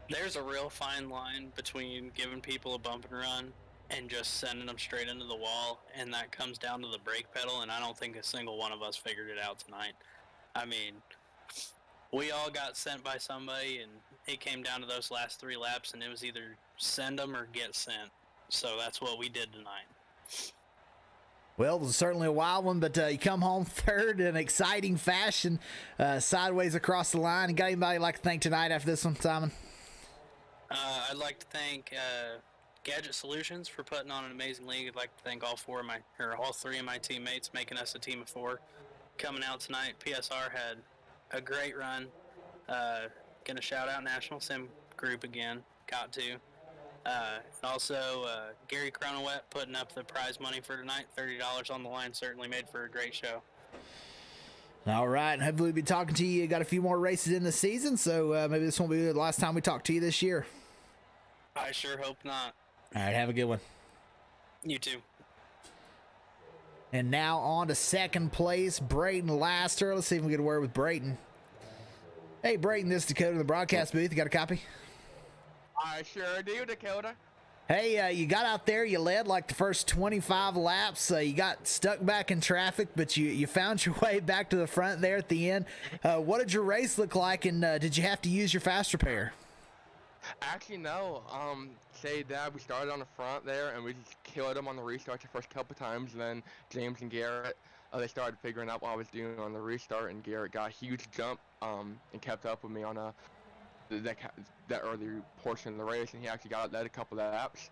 Speaker 3: There's a real fine line between giving people a bump and run and just sending them straight into the wall, and that comes down to the brake pedal, and I don't think a single one of us figured it out tonight. I mean, we all got sent by somebody, and it came down to those last 3 laps, and it was either send them or get sent. So that's what we did tonight.
Speaker 2: Well, it was certainly a wild one, but you come home third in exciting fashion, sideways across the line. You got anybody like to thank tonight after this one, Simon?
Speaker 3: I'd like to thank Gadgit Solutions for putting on an amazing league. I'd like to thank all 3 of my teammates, making us a team of 4. Coming out tonight, PSR had a great run. Gonna shout out National Sim Group again. Got to. And also, Gary Cronowet putting up the prize money for tonight, $30 on the line. Certainly made for a great show.
Speaker 2: All right, and hopefully we'll be talking to you. Got a few more races in the season, so maybe this won't be the last time we talk to you this year.
Speaker 3: I sure hope not.
Speaker 2: All right, have a good one.
Speaker 3: You too.
Speaker 2: And now on to second place, Brayton Laster. Let's see if we can get a word with Brayton. Hey, Brayton, this is Dakota in the broadcast booth. You got a copy?
Speaker 5: I sure do, Dakota.
Speaker 2: Hey, you got out there, you led like the first 25 laps. You got stuck back in traffic, but you found your way back to the front there at the end. What did your race look like, and did you have to use your fast repair?
Speaker 5: Actually, no. Say that we started on the front there, and we just killed them on the restart the first couple times. And then James and Garrett, they started figuring out what I was doing on the restart, and Garrett got a huge jump and kept up with me on that early portion of the race, and he actually got led a couple of laps.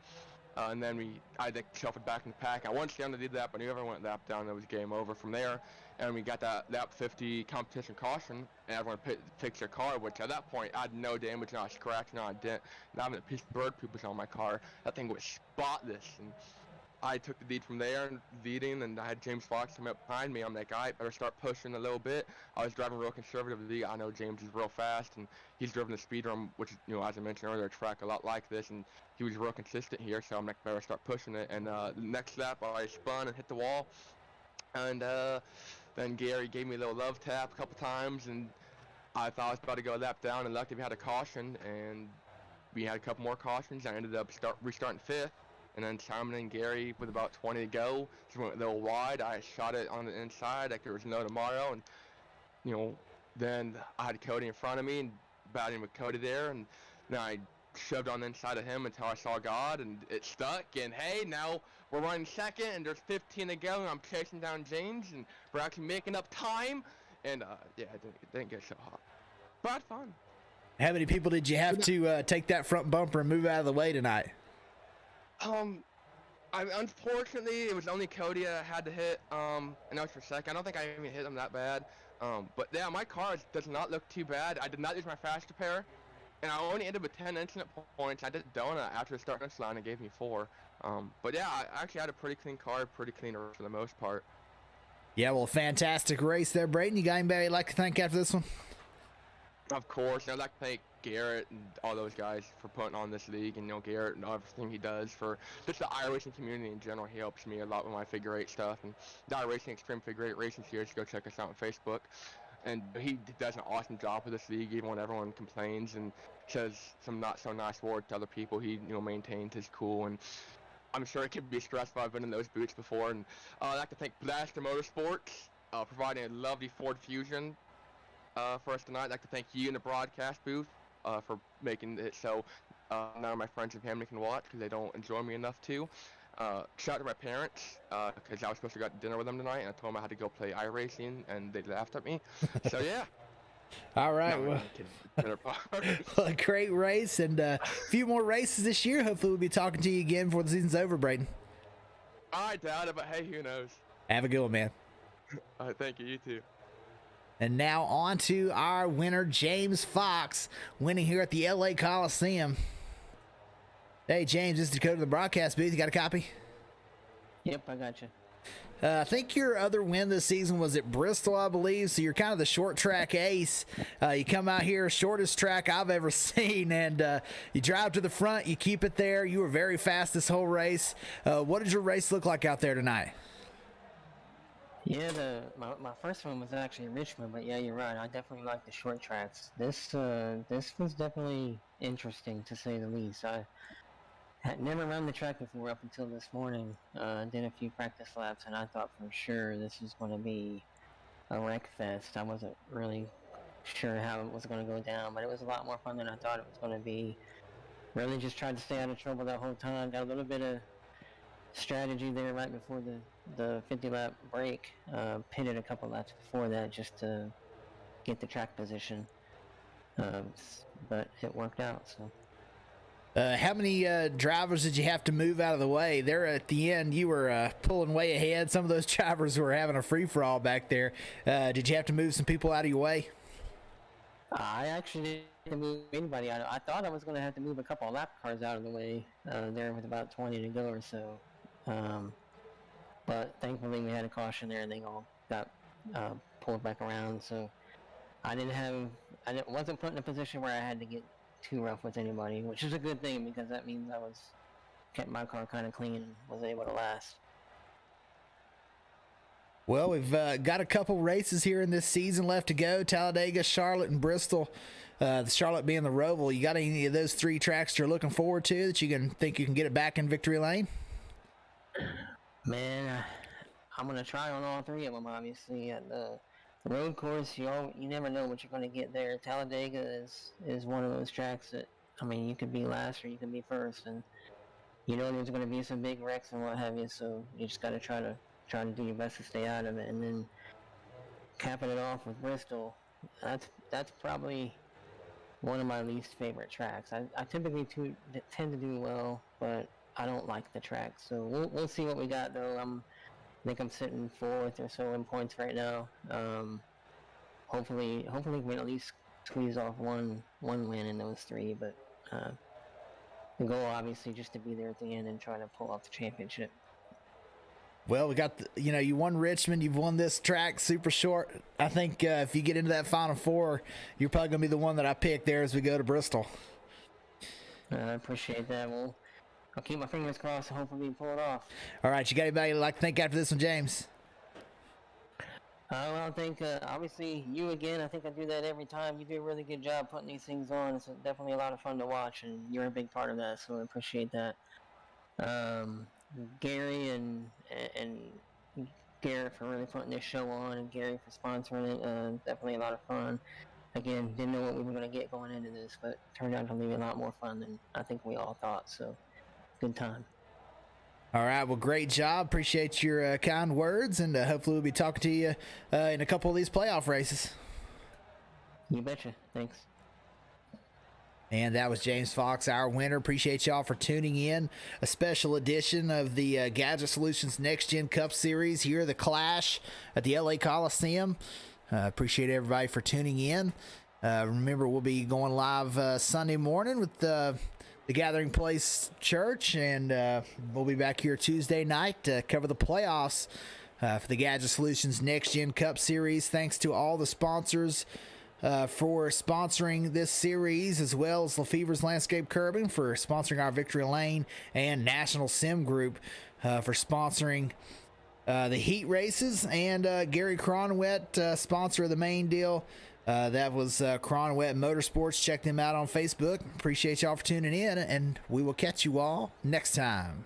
Speaker 5: And then I shuffled back in the pack. I wasn't sure to do that, but I knew if I went lap down, it was game over from there. And we got that lap 50 competition caution, and everyone picked their car, which at that point I had no damage, not a scratch, not a dent, not even a piece of bird poop was on my car. That thing was spotless, and I took the lead from there, leading, and I had James Fox come up behind me. I'm like, all right, better start pushing a little bit. I was driving real conservatively. I know James is real fast, and he's driven the speed room, which is, as I mentioned earlier, a track a lot like this, and he was real consistent here, so I'm like, better start pushing it. And the next lap, I spun and hit the wall, and then Gary gave me a little love tap a couple times, and I thought I was about to go a lap down, and luckily we had a caution, and we had a couple more cautions. I ended up restarting 5th. And then Simon and Gary, with about 20 to go, just went a little wide. I shot it on the inside like there was no tomorrow. And, then I had Cody in front of me and batting with Cody there. And then I shoved on the inside of him until I saw God, and it stuck. And, hey, now we're running second, and there's 15 to go, and I'm chasing down James, and we're actually making up time. And, yeah, it didn't get so hot. But fun.
Speaker 2: How many people did you have to take that front bumper and move out of the way tonight?
Speaker 5: Unfortunately, it was only Cody I had to hit, and that was for second. I don't think I even hit him that bad. But yeah, my car does not look too bad. I did not use my fast repair, and I only ended with 10 incident points. I did donut after the start finish line and gave me 4. But yeah, I actually had a pretty clean car, pretty clean race for the most part.
Speaker 2: Yeah, well, fantastic race there, Brayden. You got anybody you'd like to thank after this one?
Speaker 5: Of course, I'd like to thank Garrett and all those guys for putting on this league, and Garrett and everything he does for just the iRacing community in general. He helps me a lot with my figure 8 stuff, and the iRacing Extreme Figure 8 Racing Series. Go check us out on Facebook. And he does an awesome job with this league, even when everyone complains and says some not so nice words to other people. He maintains his cool, and I'm sure it can be stressful. I've been in those boots before, and I'd like to thank Blaster Motorsports, providing a lovely Ford Fusion for us tonight. I'd like to thank you in the broadcast booth for making it so none of my friends and family can watch because they don't enjoy me enough to. Shout out to my parents because I was supposed to go to dinner with them tonight, and I told them I had to go play iRacing, and they laughed at me. So yeah.
Speaker 2: All right.
Speaker 5: No,
Speaker 2: Well,
Speaker 5: Kidder Park.
Speaker 2: a great race and a few more races this year. Hopefully, we'll be talking to you again before the season's over, Braden.
Speaker 5: I doubt it, but hey, who knows?
Speaker 2: Have a good one, man.
Speaker 5: Thank you. You too.
Speaker 2: And now on to our winner, James Fox, winning here at the LA Coliseum. Hey, James, this is Dakota to the broadcast booth. You got a copy?
Speaker 6: Yep, I got you.
Speaker 2: I think your other win this season was at Bristol, I believe. So you're kind of the short track ace. You come out here, shortest track I've ever seen, and you drive to the front. You keep it there. You were very fast this whole race. What did your race look like out there tonight?
Speaker 6: Yeah, my first one was actually in Richmond, but yeah, you're right. I definitely like the short tracks. This was definitely interesting to say the least. I had never run the track before up until this morning. Did a few practice laps, and I thought for sure this was going to be a wreck fest. I wasn't really sure how it was going to go down, but it was a lot more fun than I thought it was going to be. Really just tried to stay out of trouble that whole time. Got a little bit of strategy there right before the 50-lap break. Pitted a couple laps before that just to get the track position. But it worked out, so.
Speaker 2: How many drivers did you have to move out of the way? There at the end, you were pulling way ahead. Some of those drivers were having a free-for-all back there. Did you have to move some people out of your way?
Speaker 6: I actually didn't move anybody out. I thought I was going to have to move a couple of lap cars out of the way there with about 20 to go or so. But thankfully we had a caution there and they all got pulled back around. So I wasn't put in a position where I had to get too rough with anybody, which is a good thing because that means I kept my car kind of clean and was able to last.
Speaker 2: Well, we've got a couple races here in this season left to go. Talladega, Charlotte, and Bristol. The Charlotte being the Roval. You got any of those three tracks you're looking forward to that you think you can get it back in victory lane?
Speaker 6: Man, I'm gonna try on all three of them. Obviously, at the road course, you never know what you're gonna get there. Talladega is one of those tracks that, I mean, you could be last or you could be first, and you know there's gonna be some big wrecks and what have you. So you just gotta try to do your best to stay out of it. And then capping it off with Bristol, that's probably one of my least favorite tracks. I typically tend to do well, but I don't like the track. So we'll see what we got though. I think I'm sitting fourth or so in points right now. Hopefully we can at least squeeze off one win in those three. But the goal obviously just to be there at the end and try to pull off the championship.
Speaker 2: Well, we got you won Richmond, you've won this track super short. I think if you get into that Final Four, you're probably gonna be the one that I pick there as we go to Bristol.
Speaker 6: I appreciate that. Well, I'll keep my fingers crossed and hopefully we can pull it off.
Speaker 2: All right, you got anybody you'd like to thank after this one, James?
Speaker 6: Well, I think obviously you again. I think I do that every time. You do a really good job putting these things on. It's definitely a lot of fun to watch, and you're a big part of that. So I appreciate that. Gary and Garrett for really putting this show on, and Gary for sponsoring it. Definitely a lot of fun. Again, didn't know what we were going to get going into this, but turned out to be a lot more fun than I think we all thought. So, good time.
Speaker 2: All right, well, great job. Appreciate your kind words, and hopefully we'll be talking to you in a couple of these playoff races.
Speaker 6: You betcha. Thanks.
Speaker 2: And that was James Fox, our winner. Appreciate y'all for tuning in. A special edition of the Gadget Solutions Next Gen Cup Series here, the Clash at the LA Coliseum. Appreciate everybody for tuning in. Remember, we'll be going live Sunday morning with the Gathering Place Church, and we'll be back here Tuesday night to cover the playoffs for the Gadget Solutions Next Gen Cup Series. Thanks to all the sponsors for sponsoring this series, as well as Lefevre's Landscape Curbing for sponsoring our Victory Lane, and National Sim Group for sponsoring the heat races, and Gary Cronwet, sponsor of the main deal. That was Cronwet Motorsports. Check them out on Facebook. Appreciate y'all for tuning in, and we will catch you all next time.